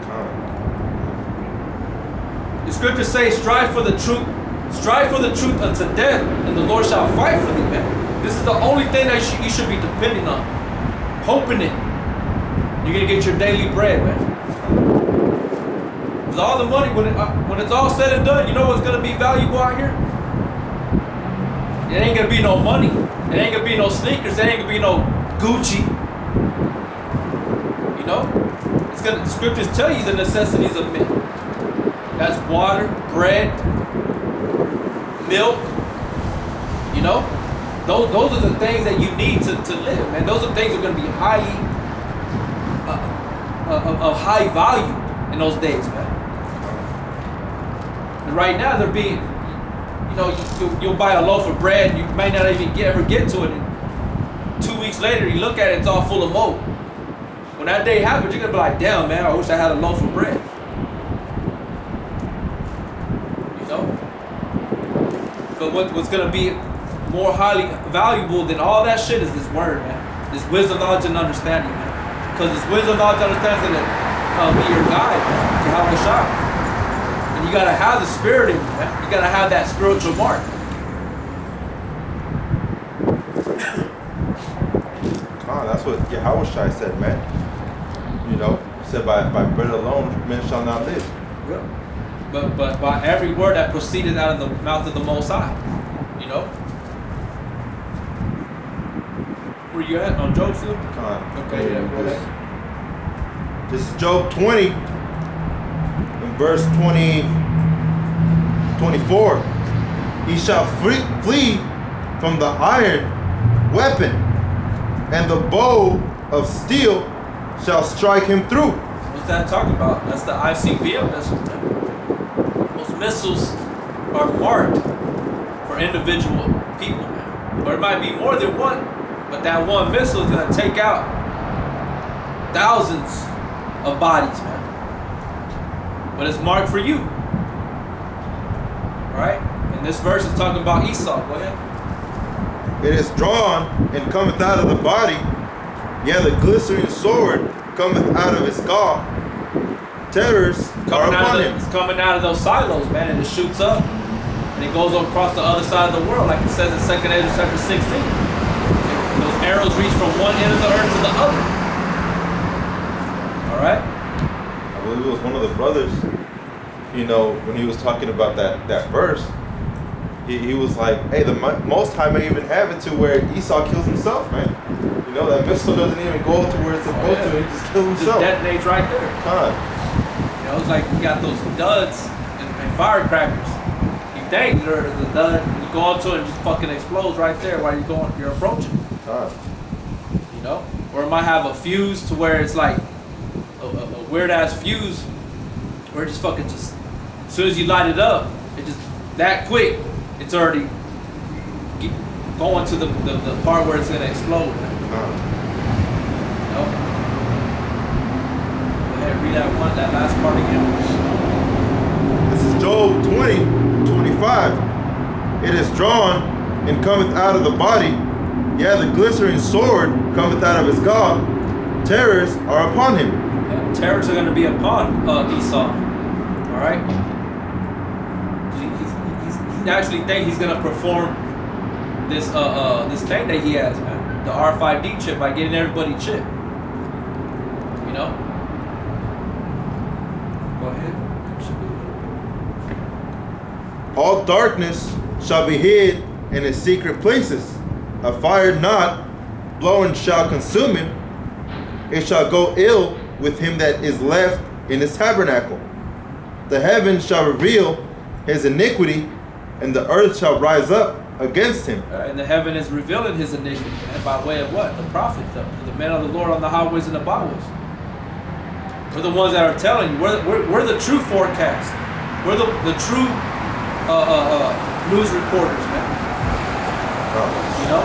The scriptures say, strive for the truth unto death, and the Lord shall fight for thee, man. This is the only thing that you should be depending on. Hoping it. You're going to get your daily bread, man. Because all the money, when it's all said and done, you know what's going to be valuable out here? It ain't gonna be no money. It ain't gonna be no sneakers. It ain't gonna be no Gucci. You know? The scriptures tell you the necessities of men. That's water, bread, milk. You know? Those are the things that you need to live, man. Those are things that are gonna be highly of high value in those days, man. And right now they're being, you know, you'll buy a loaf of bread, you might not even ever get to it, and 2 weeks later you look at it, it's all full of mold. When that day happens, you're gonna be like, damn, man, I wish I had a loaf of bread. You know? But what's gonna be more highly valuable than all that shit is this word, man. This wisdom, knowledge, and understanding, man. Because this wisdom, knowledge, and understanding is gonna be your guide, man, to how to shine. And you gotta have the spirit in you, man. You gotta have that spiritual mark. That's what Yahushua said, man. You know, said by bread alone men shall not live. Yeah. But by every word that proceeded out of the mouth of the Most High. You know? Where you at? On Job still? Okay, yeah, go ahead. This is Job 20, in verse 24. He shall flee from the iron weapon, and the bow of steel shall strike him through. What's that talking about? That's the ICBM missiles. Those missiles are marked for individual people, man. Or it might be more than one, but that one missile is going to take out thousands of bodies, man. But it's marked for you. Right? And this verse is talking about Esau. Go ahead. It is drawn and cometh out of the body, yeah, the glittering sword cometh out of his gall. Terrors are upon him. It's coming out of those silos, man, and it shoots up. And it goes across the other side of the world, like it says in 2 Ezra chapter 16. Those arrows reach from one end of the earth to the other. Alright? I believe it was one of the brothers, you know, when he was talking about that verse, he was like, hey, the Most High may even have it to where Esau kills himself, man. You know, that missile doesn't even go to where it's supposed to, he just kills himself. Just detonates right there. You know, it's like you got those duds and firecrackers. You think they're the dud, and you go into it and just fucking explodes right there while you're approaching. You know? Or it might have a fuse to where it's like a weird ass fuse where it just fucking as soon as you light it up, it just that quick. It's already going to the part where it's going to explode. You know? Go ahead, read that last part again. This is Job 20:25. It is drawn and cometh out of the body, yeah, the glittering sword cometh out of his gall. Terrors are upon him. Yeah, terrors are going to be upon Esau. All right? He actually think he's gonna perform this this thing that he has, man. The RFID chip by getting everybody chipped. You know? Go ahead. All darkness shall be hid in his secret places. A fire not blowing shall consume him. It shall go ill with him that is left in his tabernacle. The heavens shall reveal his iniquity, and the earth shall rise up against him. And the heaven is revealing his iniquity, and by way of what? The prophets, the men of the Lord on the highways and the byways. We're the ones that are telling you. We're the true forecast. We're the true news reporters, man. You know,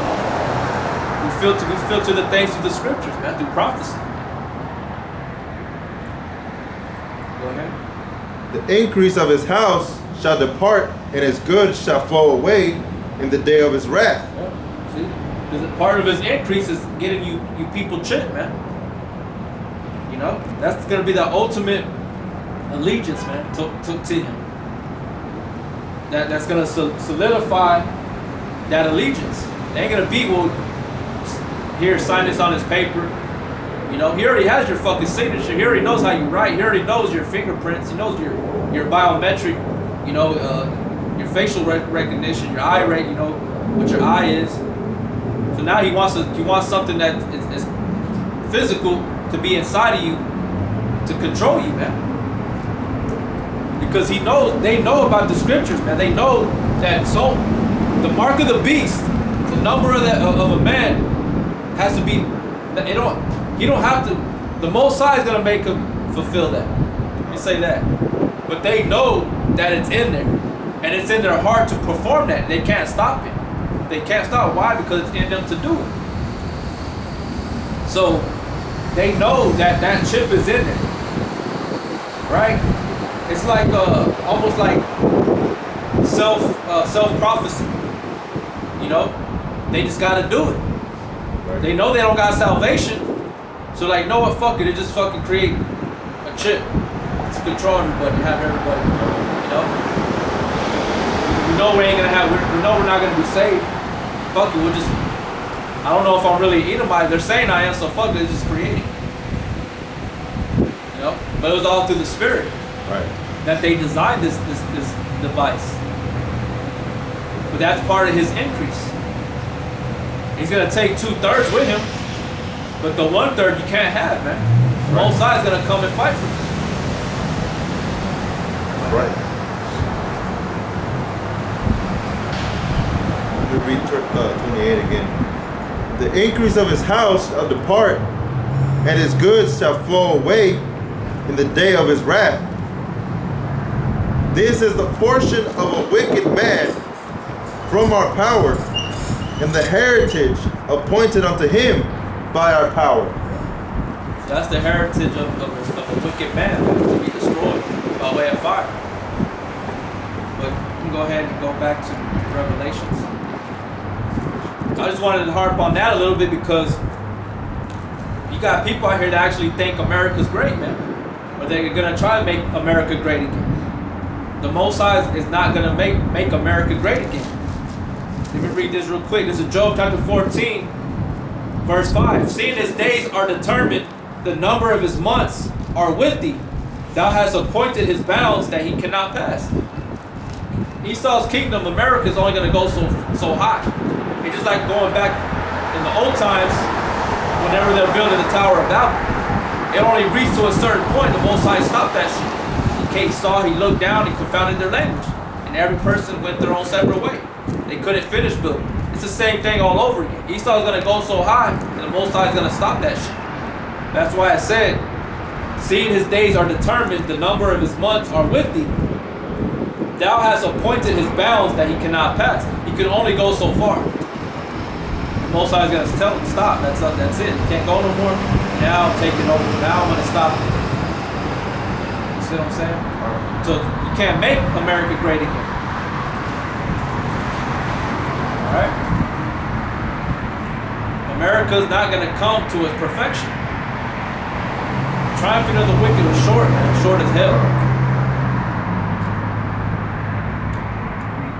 we filter the things through the scriptures, man, through prophecy. Go ahead. The increase of his house shall depart, and his goods shall flow away in the day of his wrath. Yeah. See, because part of his increase is getting you people chipped, man. You know, that's gonna be the ultimate allegiance, man, to him. That's gonna solidify that allegiance. It ain't gonna be, well, here, sign this on his paper. You know, he already has your fucking signature. He already knows how you write. He already knows your fingerprints. He knows your biometric. You know, your facial recognition, your eye rate. You know, what your eye is. So now he wants something that is physical to be inside of you to control you, man. Because they know about the scriptures, man. They know that the mark of the beast, the number of a man has to be. You don't have to. The Most High is gonna make him fulfill that. Let me say that. But they know that it's in there, and it's in their heart to perform that. They can't stop it. They can't stop. Why? Because it's in them to do it. So they know that chip is in there, right? It's like almost like self prophecy. You know, they just gotta do it. Right. They know they don't got salvation, so like, know what? Fuck it. They just fucking create a chip to control everybody, have everybody. You know, we know we ain't gonna have. We know we're not gonna be saved. Fuck it. We'll just. I don't know if I'm really Edomite. They're saying I am, so fuck it. Just create it. You know, but it was all through the Spirit. Right. That they designed this device. But that's part of his increase. He's gonna take 2/3 with him, but the 1/3 you can't have, man. The Most High is gonna come and fight for you. That's right. Let me read 28 again. The increase of his house shall depart, and his goods shall flow away in the day of his wrath. This is the portion of a wicked man from our power, and the heritage appointed unto him by our power. That's the heritage of a wicked man, to be destroyed by way of fire. But you can go ahead and go back to Revelations. I just wanted to harp on that a little bit because you got people out here that actually think America's great, man. Or they're gonna try to make America great again. The Most High is not gonna make America great again. Let me read this real quick. This is Job chapter 14, verse 5. Seeing his days are determined, the number of his months are with thee. Thou hast appointed his bounds that he cannot pass. Esau's kingdom, America, is only going to go so high. It's just like going back in the old times, whenever they're building the Tower of Babel. It only reached to a certain point. The Most High stopped that shit. He saw, he looked down, he confounded their language. And every person went their own separate way. They couldn't finish building. It's the same thing all over again. Esau's going to go so high, and the Most High is going to stop that shit. That's why I said, seeing his days are determined, the number of his months are with thee. Thou hast appointed his bounds that he cannot pass. He can only go so far. The Most High is going to tell him, stop. That's it. You can't go no more. Now I'm taking over. Now I'm going to stop it. You see what I'm saying? So you can't make America great again. Alright? America's not going to come to its perfection. Triumphing of the wicked was short, man. Short as hell.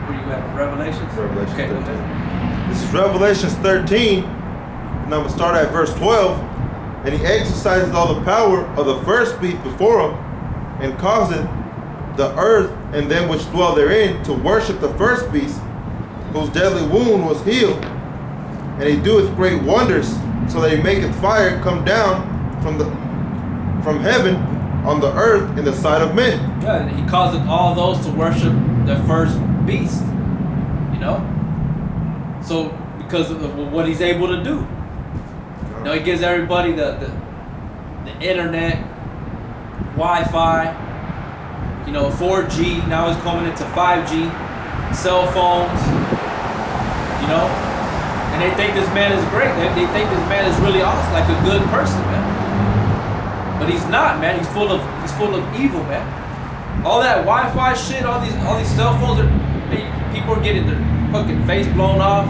Where you at? Revelations? Revelation okay, 13. This is Revelations 13, and I'm going to start at verse 12. And he exercises all the power of the first beast before him, and causeth the earth and them which dwell therein to worship the first beast, whose deadly wound was healed. And he doeth great wonders, so that he maketh fire come down from heaven on the earth in the sight of men. Yeah, and he causeth all those to worship the first beast. You know? So, because of what he's able to do. You know, he gives everybody the internet, Wi-Fi, 4G, now it's coming into 5G, cell phones, and they think this man is great. They think this man is really awesome, like a good person, man. But he's not, man. He's full of evil, man. All that Wi-Fi shit, all these cell phones, people are getting their fucking face blown off.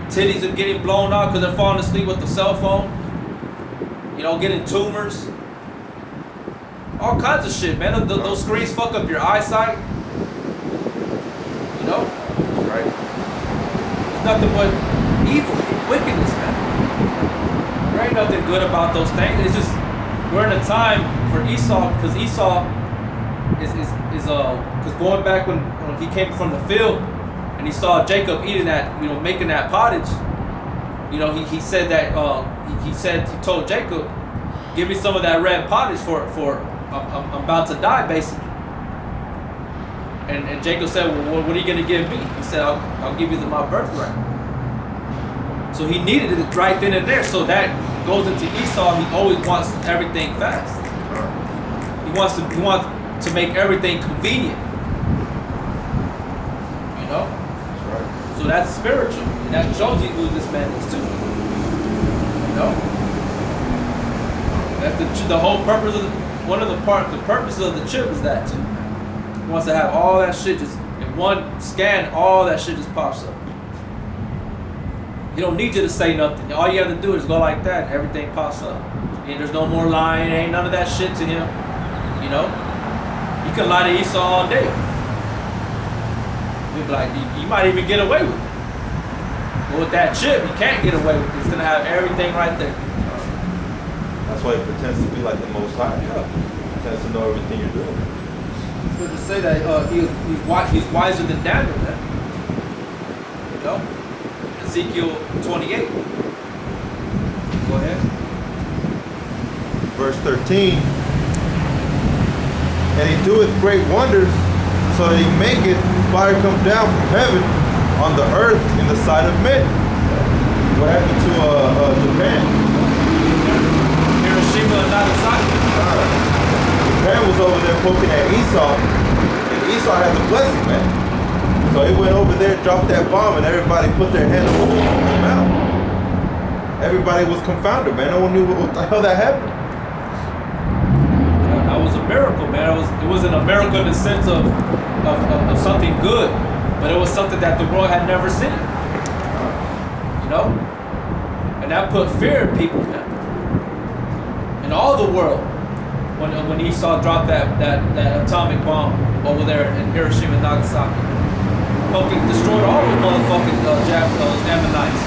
Titties are getting blown off because they're falling asleep with the cell phone. Getting tumors. All kinds of shit, man. Those screens fuck up your eyesight. Right. There's nothing but evil, wickedness, man. There ain't nothing good about those things. It's just, we're in a time for Esau, because Esau is because going back when he came from the field, and and he saw Jacob eating that, making that pottage, he said that he told Jacob, give me some of that red pottage for I'm about to die, basically. And Jacob said, well, what are you going to give me? He said, I'll give you my birthright. So he needed it right then and there. So that goes into Esau. He always wants everything fast. He wants to make everything convenient. That's right. So that's spiritual. And that shows you who this man is too. That's the whole purpose of the purpose of the chip is that too. He wants to have all that shit just in one scan, all that shit just pops up. He don't need you to say nothing. All you have to do is go like that and everything pops up. And there's no more lying, ain't none of that shit to him. You can lie to Esau all day. You'll be like, you might even get away with it. But with that chip, you can't get away with it. It's gonna have everything right there. That's why he pretends to be like the Most High. Yeah. He pretends to know everything you're doing. It's good to say that he's wiser than Daniel, man. Ezekiel 28. Go ahead. Verse 13. And he doeth great wonders, so that he maketh fire come down from heaven on the earth in the sight of men. What happened to Japan? Hiroshima and Nagasaki. Japan was over there poking at Esau, and Esau had the blessing, man. So he went over there, dropped that bomb, and everybody put their hand over their mouth. Everybody was confounded, man. No one knew what the hell that happened. That was a miracle, man. It wasn't a miracle in the sense of something good, but it was something that the world had never seen. And that put fear in people, man. In all the world, when Esau dropped that atomic bomb over there in Hiroshima and Nagasaki, fucking destroyed all the motherfucking Ammonites.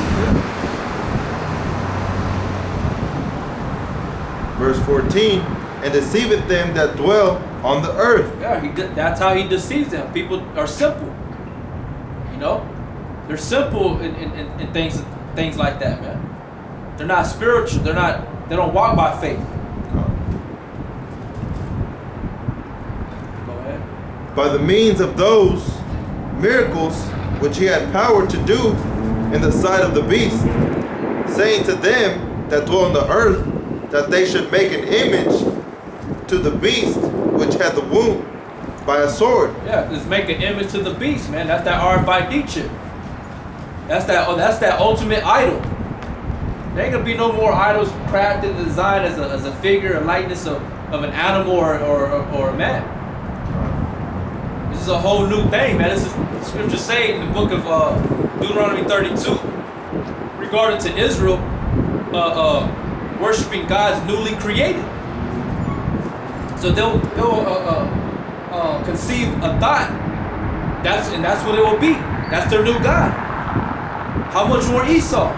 Verse 14. And deceiveth them that dwell on the earth. Yeah, that's how he deceives them. People are simple. They're simple in things like that, man. They're not spiritual. They don't walk by faith. Go ahead. By the means of those miracles which he had power to do in the sight of the beast, saying to them that dwell on the earth, that they should make an image to the beast which had the wound by a sword. Yeah, just make an image to the beast, man. That's that RFID chip. That's that ultimate idol. There ain't gonna be no more idols crafted and designed as a figure, a likeness of an animal or a man. This is a whole new thing, man. This is the scripture saying in the book of Deuteronomy 32, regarding to Israel, worshiping gods newly created. So they'll conceive a thought. That's what it will be. That's their new God. How much more Esau?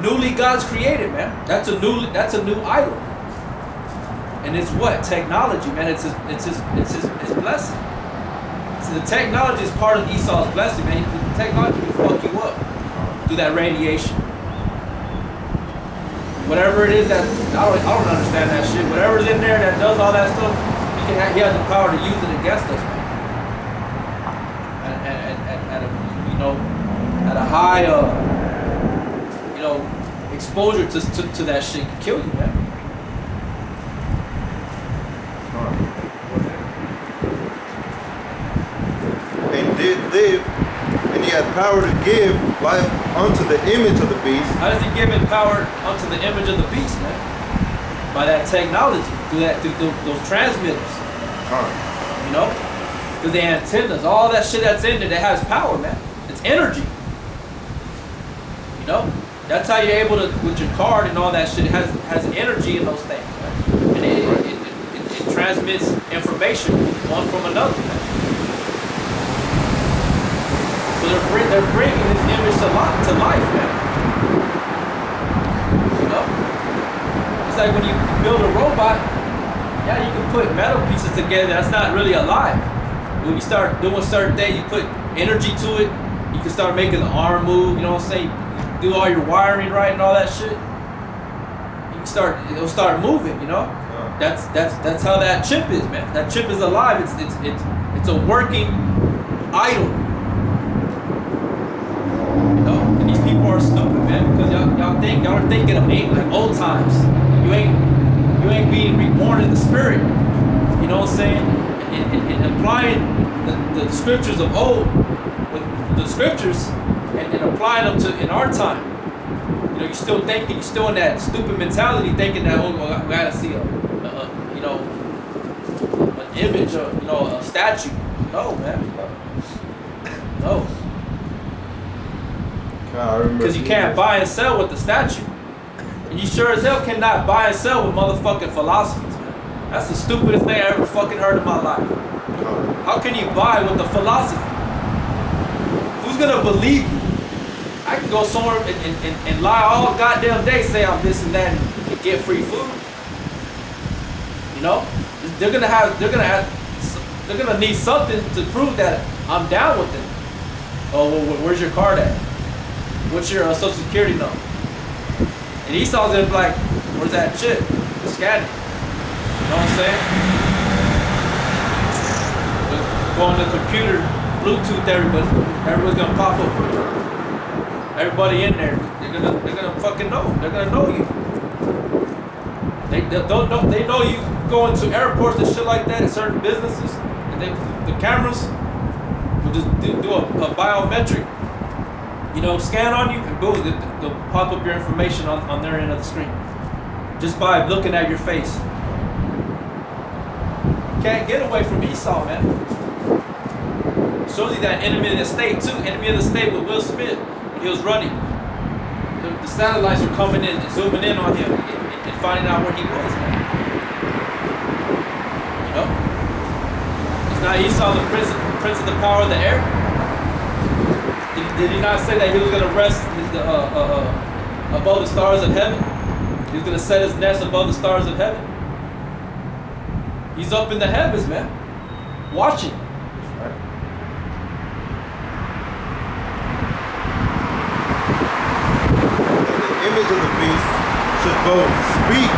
Newly God's created, man. That's a new idol. And it's what? Technology, man. It's his blessing. So the technology is part of Esau's blessing, man. The technology will fuck you up through that radiation. Whatever it is that I don't understand that shit. Whatever's in there that does all that stuff, he has the power to use it against us, man. At a high exposure to that shit can kill you, man. And did live, and he had power to give life unto the image of the beast. How does he give it power unto the image of the beast, man? By that technology, through those transmitters. Through the antennas, all that shit that's in there that has power, man. It's energy. That's how you're able to, with your card and all that shit, has energy in those things, man. And it transmits information one from another, man. So they're bringing this image to life, man. It's like when you build a robot, yeah, you can put metal pieces together. That's not really alive. When you start doing certain things, you put energy to it. You can start making the arm move. You know what I'm saying? Do all your wiring right and all that shit. It'll start moving. You know. That's how that chip is, man. That chip is alive. It's a working idol. You know, and these people are stupid, man, because y'all are thinking of like old times. You ain't being reborn in the spirit. You know what I'm saying? And applying the scriptures of old, with the scriptures, and applying them to in our time. You know, you're still thinking, you're still in that stupid mentality, thinking that I gotta see an image of, a statue. No, man. No. Because you can't buy and sell with the statue. And you sure as hell cannot buy and sell with motherfucking philosophies, man. That's the stupidest thing I ever fucking heard in my life. How can you buy with the philosophy? Who's gonna believe you? I can go somewhere and lie all goddamn day, say I'm this and that, and get free food. You know? They're gonna need something to prove that I'm down with it. Oh, well, where's your card at? What's your social security number? And Esau's gonna be like, where's that chip? Scan it. You know what I'm saying? Go on the computer, Bluetooth everybody's gonna pop up. Everybody in there, they're gonna fucking know. They're gonna know you. They know you go into airports and shit like that in certain businesses, and the cameras will just do a biometric, scan on you, and boom, they'll pop up your information on their end of the screen, just by looking at your face. You can't get away from Esau, man. Shows you that enemy of the state too. Enemy of the state with Will Smith when he was running. The satellites were coming in and zooming in on him and finding out where he was, man. Is not Esau the prince of the power of the air? Did he not say that he was going to rest above the stars of heaven? He was going to set his nest above the stars of heaven? He's up in the heavens, man, watching. The image of the beast should both speak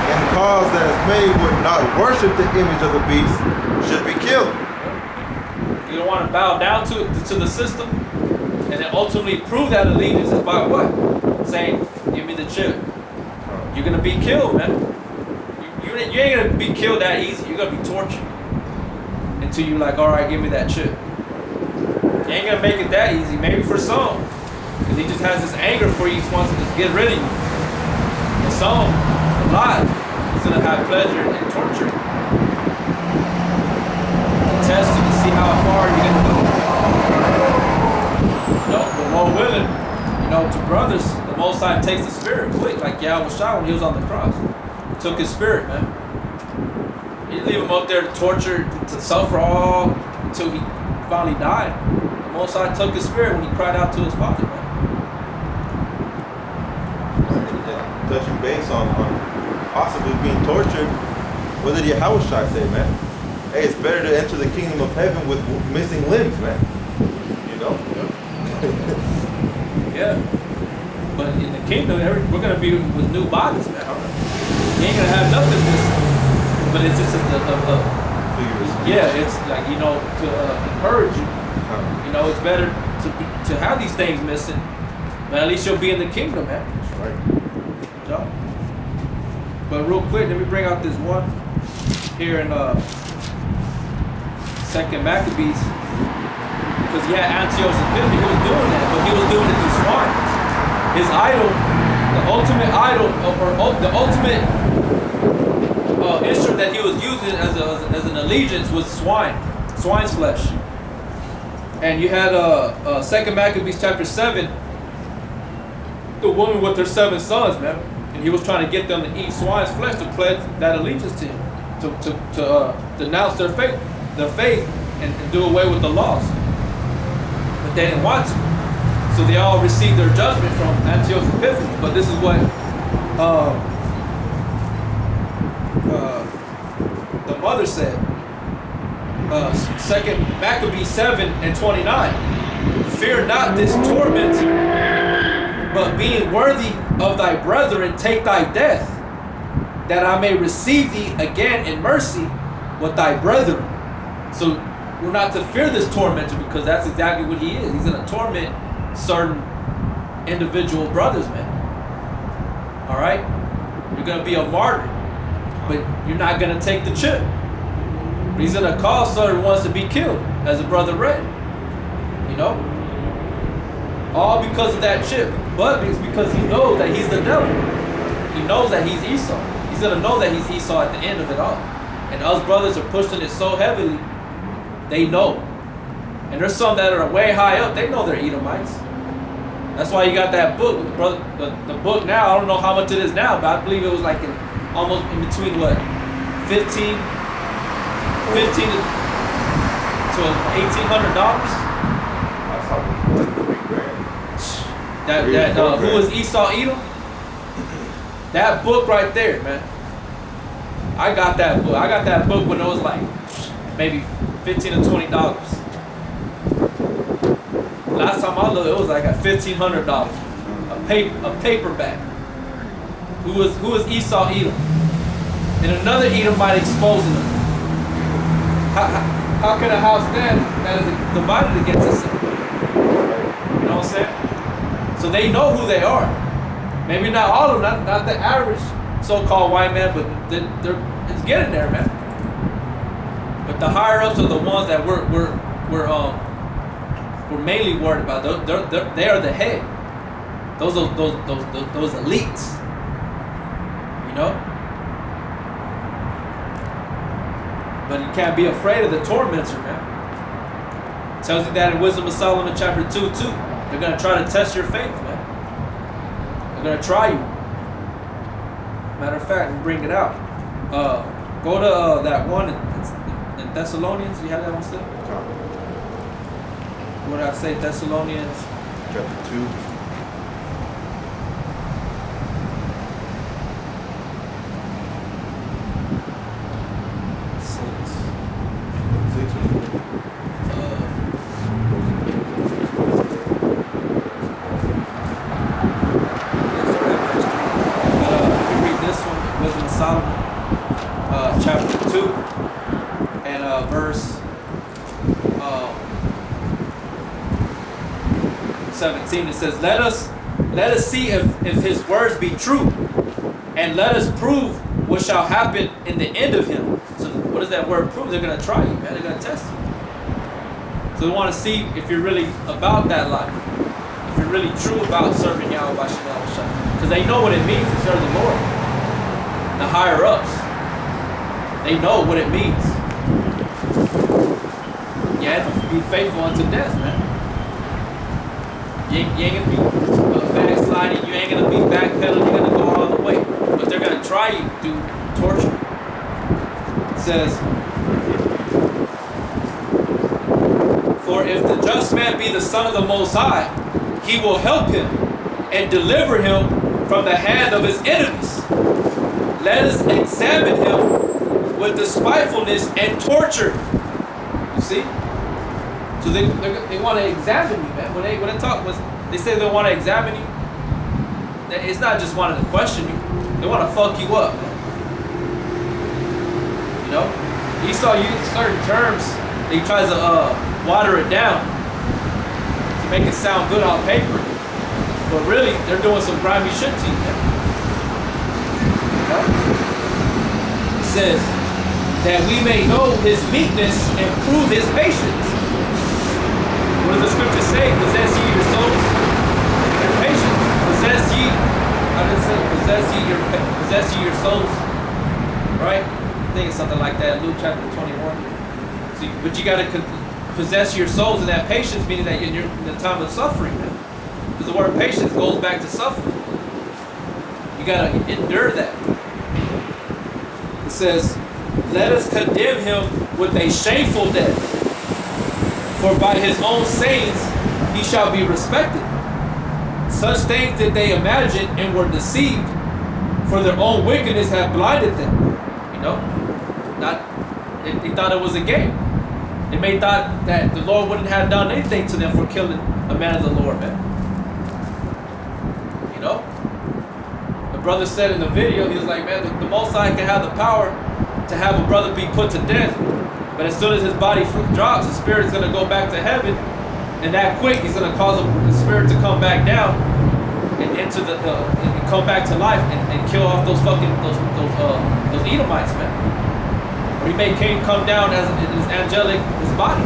and cause that as many would not worship the image of the beast should be killed. You don't want to bow down to the system, and then ultimately prove that allegiance is by what? Saying, give me the chip. You're going to be killed, man. You ain't going to be killed that easy. You're going to be tortured until you're like, all right, give me that chip. You ain't going to make it that easy. Maybe for some, because he just has this anger for you. He just wants to just get rid of you. And some, a lot, he's going to have pleasure in torture. Test you to see how far you're going to go. But more willing, to brothers, the Most High takes the spirit quick, like Yahweh Shai when he was on the cross. He took his spirit, man. He didn't leave him up there to torture, to suffer all until he finally died. The Most High took his spirit when he cried out to his Father, man. Touching base on possibly being tortured, what did Yahweh Shai say, man? Hey, it's better to enter the kingdom of heaven with missing limbs, man. Yeah. But in the kingdom, we're going to be with new bodies, man. You ain't going to have nothing missing. But it's just it's like, to encourage you. It's better to have these things missing. But at least you'll be in the kingdom, man. That's right. But real quick, let me bring out this one here in 2nd Maccabees. Because Antiochus Epiphanes, he was doing that, but he was doing it through swine. His idol, the ultimate idol, or the ultimate instrument that he was using as an allegiance was swine's flesh. And you had 2nd Maccabees chapter 7, the woman with her 7 sons, man, and he was trying to get them to eat swine's flesh to pledge that allegiance to him, to denounce their faith, and do away with the laws. But they didn't want to. So they all received their judgment from Antiochus Epiphanes. But this is what the mother said. Second Maccabees 7:29. Fear not this tormentor, but being worthy of thy brethren, take thy death, that I may receive thee again in mercy with thy brethren. So we're not to fear this tormentor, because that's exactly what he is. He's going to torment certain individual brothers, man. All right? You're going to be a martyr, but you're not going to take the chip. He's going to cause certain ones to be killed, as the brother read. You know? All because of that chip. But it's because he knows that he's the devil. He knows that he's Esau. He's going to know that he's Esau at the end of it all. And us brothers are pushing it so heavily, they know. And there's some that are way high up, they know they're Edomites. That's why you got that book, brother. The book now, I don't know how much it is now, but I believe it was like almost in between what, 15 to $1,800. Who was Esau Edom? That book right there, man. I got that book. I got that book when it was like maybe $15 to $20. Last time I looked, it was like at $1,500. A paperback. Who was Esau Edom? And another Edomite exposing them. How can a house stand that is divided against itself? You know what I'm saying? So they know who they are. Maybe not all of them, not the average so-called white man, but it's getting there, man. But the higher ups are the ones that we're mainly worried about. They are the head. Those elites. You know? But you can't be afraid of the tormentor, man. It tells you that in Wisdom of Solomon chapter 2 too. They're going to try to test your faith, man. They're going to try you. Matter of fact, we'll bring it out. Go to that one in Thessalonians. You have that one still? What did I say? Thessalonians chapter 2. Chapter 2 and verse 17. It says, let us see if his words be true, and let us prove what shall happen in the end of him. So what does that word prove? They're going to try you, man. They're going to test you. So they want to see if you're really about that life, if you're really true about serving Yahweh because they know what it means to serve the Lord. The higher ups, they know what it means. You have to be faithful unto death, man. You ain't gonna be backsliding. You ain't gonna be backpedaling. You're gonna go all the way. But they're gonna try you through torture. It says, for if the just man be the son of the Most High, he will help him and deliver him from the hand of his enemies. Let us examine him with despitefulness and torture. You see? So they want to examine you, man. When they say they want to examine you, it's not just wanting to question you. They want to fuck you up, man. You know? Esau uses certain terms. He tries to water it down to make it sound good on paper. But really, they're doing some grimy shit to you, man. You know? It says, that we may know his meekness and prove his patience. What does the scripture say? Possess ye your souls and patience. Possess ye your souls. Right? I think it's something like that in Luke chapter 21. See, but you got to possess your souls in that patience, meaning that you're in the time of suffering. Because the word patience goes back to suffering. You got to endure that. It says, let us condemn him with a shameful death, for by his own sayings he shall be respected. Such things did they imagine and were deceived, for their own wickedness had blinded them. You know, they thought it was a game. They may thought that the Lord wouldn't have done anything to them for killing a man of the Lord, man. You know? The brother said in the video, he was like, man, the Most High can have the power to have a brother be put to death, but as soon as his body drops, his spirit's going to go back to heaven, and that quick, he's going to cause the spirit to come back down and into and come back to life and kill off those Edomites, man. Or he made Cain come down as his angelic, his body.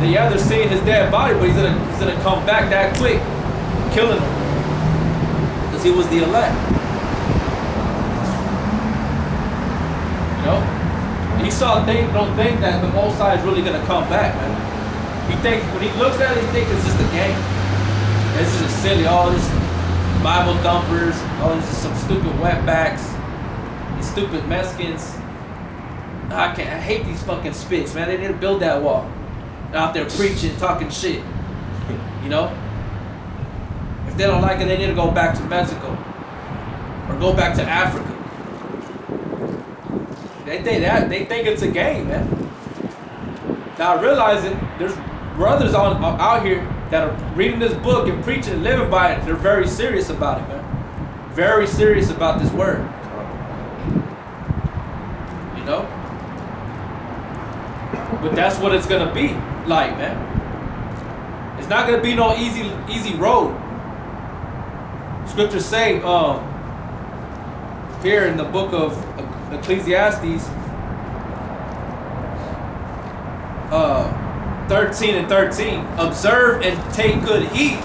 Yeah, they're seeing his dead body, but he's gonna come back that quick, killing him, because he was the elect. You know, Esau don't think that the Most High is really gonna come back, man. He thinks when he looks at it, he thinks it's just a game. This is just silly. All this Bible thumpers, all this is some stupid wetbacks, these stupid Mexicans. I hate these fucking spits, man. They didn't build that wall. They're out there preaching, talking shit. You know? If they don't like it, they need to go back to Mexico. Or go back to Africa. They think it's a game, man. Now realizing there's brothers out here that are reading this book and preaching and living by it. They're very serious about it, man. Very serious about this word. You know? But that's what it's gonna be like, man. It's not gonna be no easy road. Scriptures say here in the book of Ecclesiastes 13:13, observe and take good heed,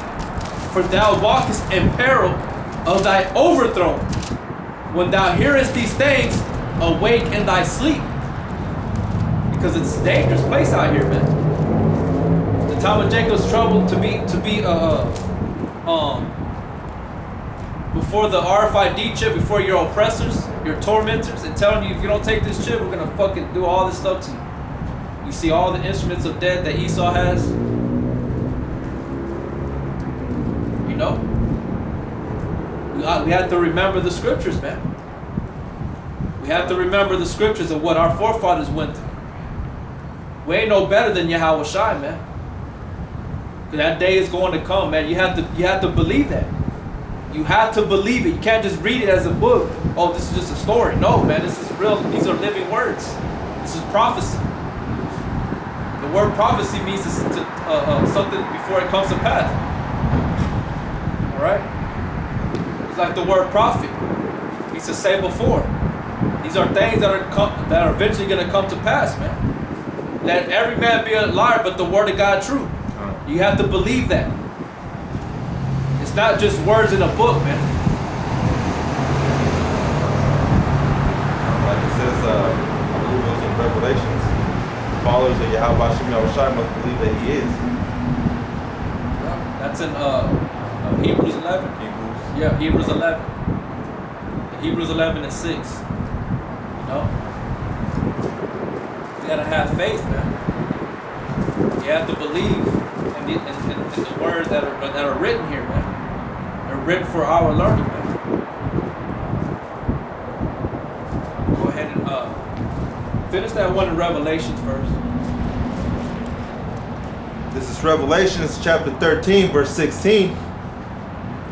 for thou walkest in peril of thy overthrow. When thou hearest these things, awake in thy sleep. Because it's a dangerous place out here, man. The time of Jacob's trouble to be before the RFID chip, before your oppressors, your tormentors, and telling you if you don't take this chip, we're gonna fucking do all this stuff to you. You see all the instruments of death that Esau has. You know? We have to remember the scriptures, man. We have to remember the scriptures of what our forefathers went through. We ain't no better than Yahweh Shai, man. That day is going to come, man. You have to believe that. You have to believe it. You can't just read it as a book. Oh, this is just a story. No, man, this is real. These are living words. This is prophecy. The word prophecy means something before it comes to pass. All right? It's like the word prophet. It means to say before. These are things that are eventually going to come to pass, man. Let every man be a liar, but the word of God true. You have to believe that. It's not just words in a book, man. Like it says, I believe it was in Revelations, followers of Yahweh Shai must believe that he is. Yeah, that's in Hebrews 11. Yeah, Hebrews 11. Hebrews 11 and 6. You know? You gotta have faith, man. You have to believe in the words that are written here, man. They're written for our learning, man. Go ahead and finish that one in Revelations first. This is Revelations chapter 13, verse 16.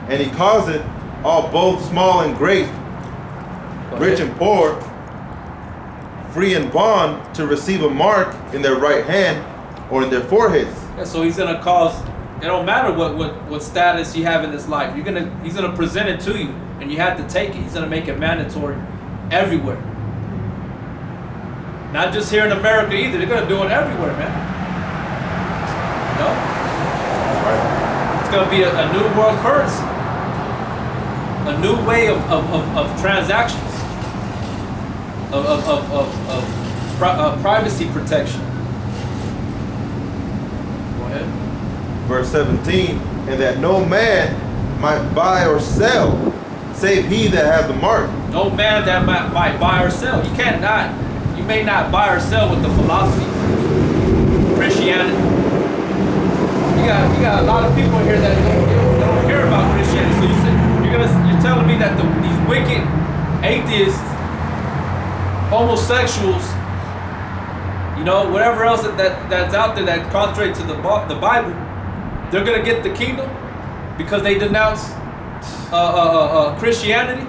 And he causeth all both small and great, rich and poor, free and bond, to receive a mark in their right hand or in their foreheads. Yeah, so he's gonna cause. It don't matter what status you have in this life. He's gonna present it to you, and you have to take it. He's gonna make it mandatory everywhere. Not just here in America either. They're gonna do it everywhere, man. You know? Right. It's gonna be a new world currency, a new way of transactions, of privacy protection. Go ahead. Verse 17, and that no man might buy or sell, save he that hath the mark. No man that might buy or sell. You may not buy or sell with the philosophy of Christianity. You got a lot of people here that don't care about Christianity. So you're telling me that these wicked atheists, homosexuals, You know, whatever else that's out there that contrary to the Bible, they're gonna get the kingdom because they denounce Christianity.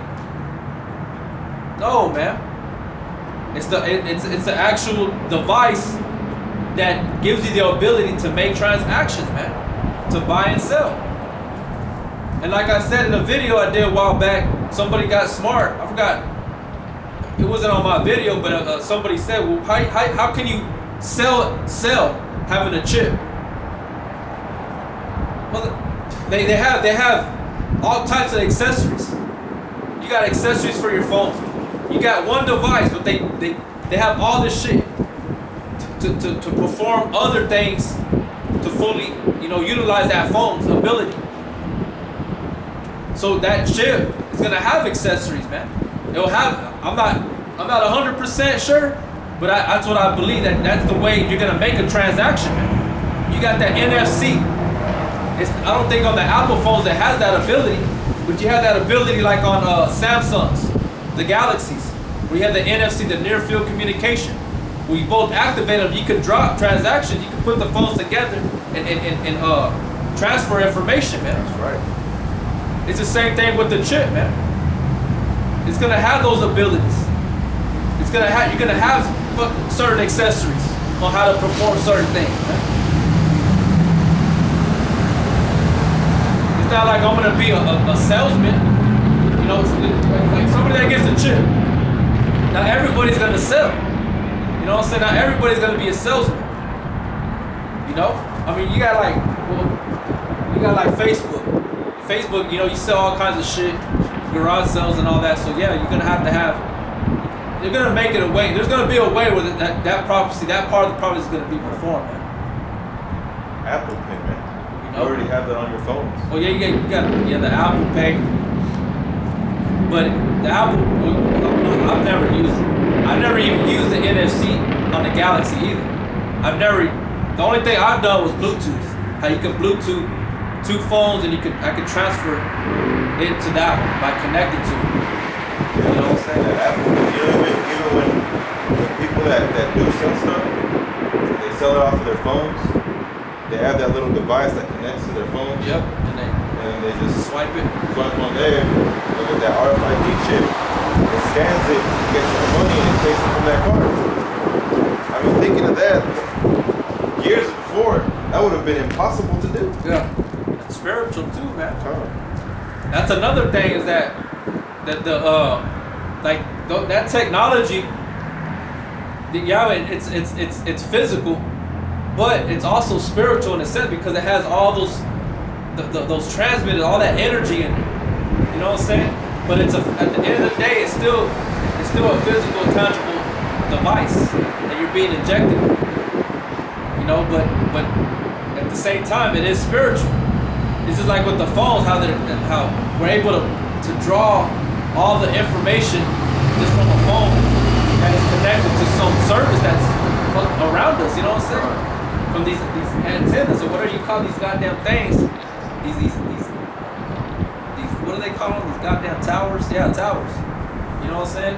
No, man. It's the actual device that gives you the ability to make transactions, man, to buy and sell. And like I said in a video I did a while back, somebody got smart. I forgot. It wasn't on my video, but somebody said, "Well, how can you sell having a chip?" Well, they have all types of accessories. You got accessories for your phone. You got one device, but they have all this shit to perform other things to fully, utilize that phone's ability. So that chip is gonna have accessories, man. It'll have. I'm not 100% sure, but that's what I believe. That's the way you're gonna make a transaction, man. You got that NFC. I don't think on the Apple phones it has that ability, but you have that ability like on Samsung's, the Galaxies, where you have the NFC, the near field communication. Where you both activate them, you can drop transactions, you can put the phones together and transfer information, man. That's right. It's the same thing with the chip, man. It's gonna have those abilities. You're gonna have certain accessories on how to perform certain things, man. It's not like I'm gonna be a salesman, like somebody that gets a chip. Now everybody's gonna sell. You know what I'm saying? Not everybody's gonna be a salesman. I mean, you got like Facebook. Facebook, you sell all kinds of shit, garage sales and all that. So yeah, you're gonna have. You're gonna make it a way. There's gonna be a way where that prophecy, that part of the prophecy is gonna be performed, man. Apple Pay, man. You already have that on your phones. Oh yeah, you got the Apple Pay. But the Apple, I've never used it. I've never even used the NFC on the Galaxy either. The only thing I've done was Bluetooth. How you can Bluetooth two phones and I could transfer it to that one by connecting to it. You know what I'm saying? That Apple, even when people that do sell stuff, they sell it off of their phones. They have that little device that connects to their phones. Yep. And they just swipe on there, look at that RFID chip, it scans it, gets some money, and it takes it from that card. I mean, thinking of that, years before, that would have been impossible to do. Yeah. It's spiritual too, man. That's another thing is that that technology, it's physical, but it's also spiritual in a sense because it has all those transmitted, all that energy in it. You know what I'm saying? But at the end of the day, it's still a physical, tangible device that you're being injected with. But at the same time, it is spiritual. This is like with the phones, how we're able to draw all the information just from a phone that is connected to some service that's around us. You know what I'm saying? From these antennas or whatever you call these goddamn things. These what do they call them? These goddamn towers? Yeah, towers. You know what I'm saying?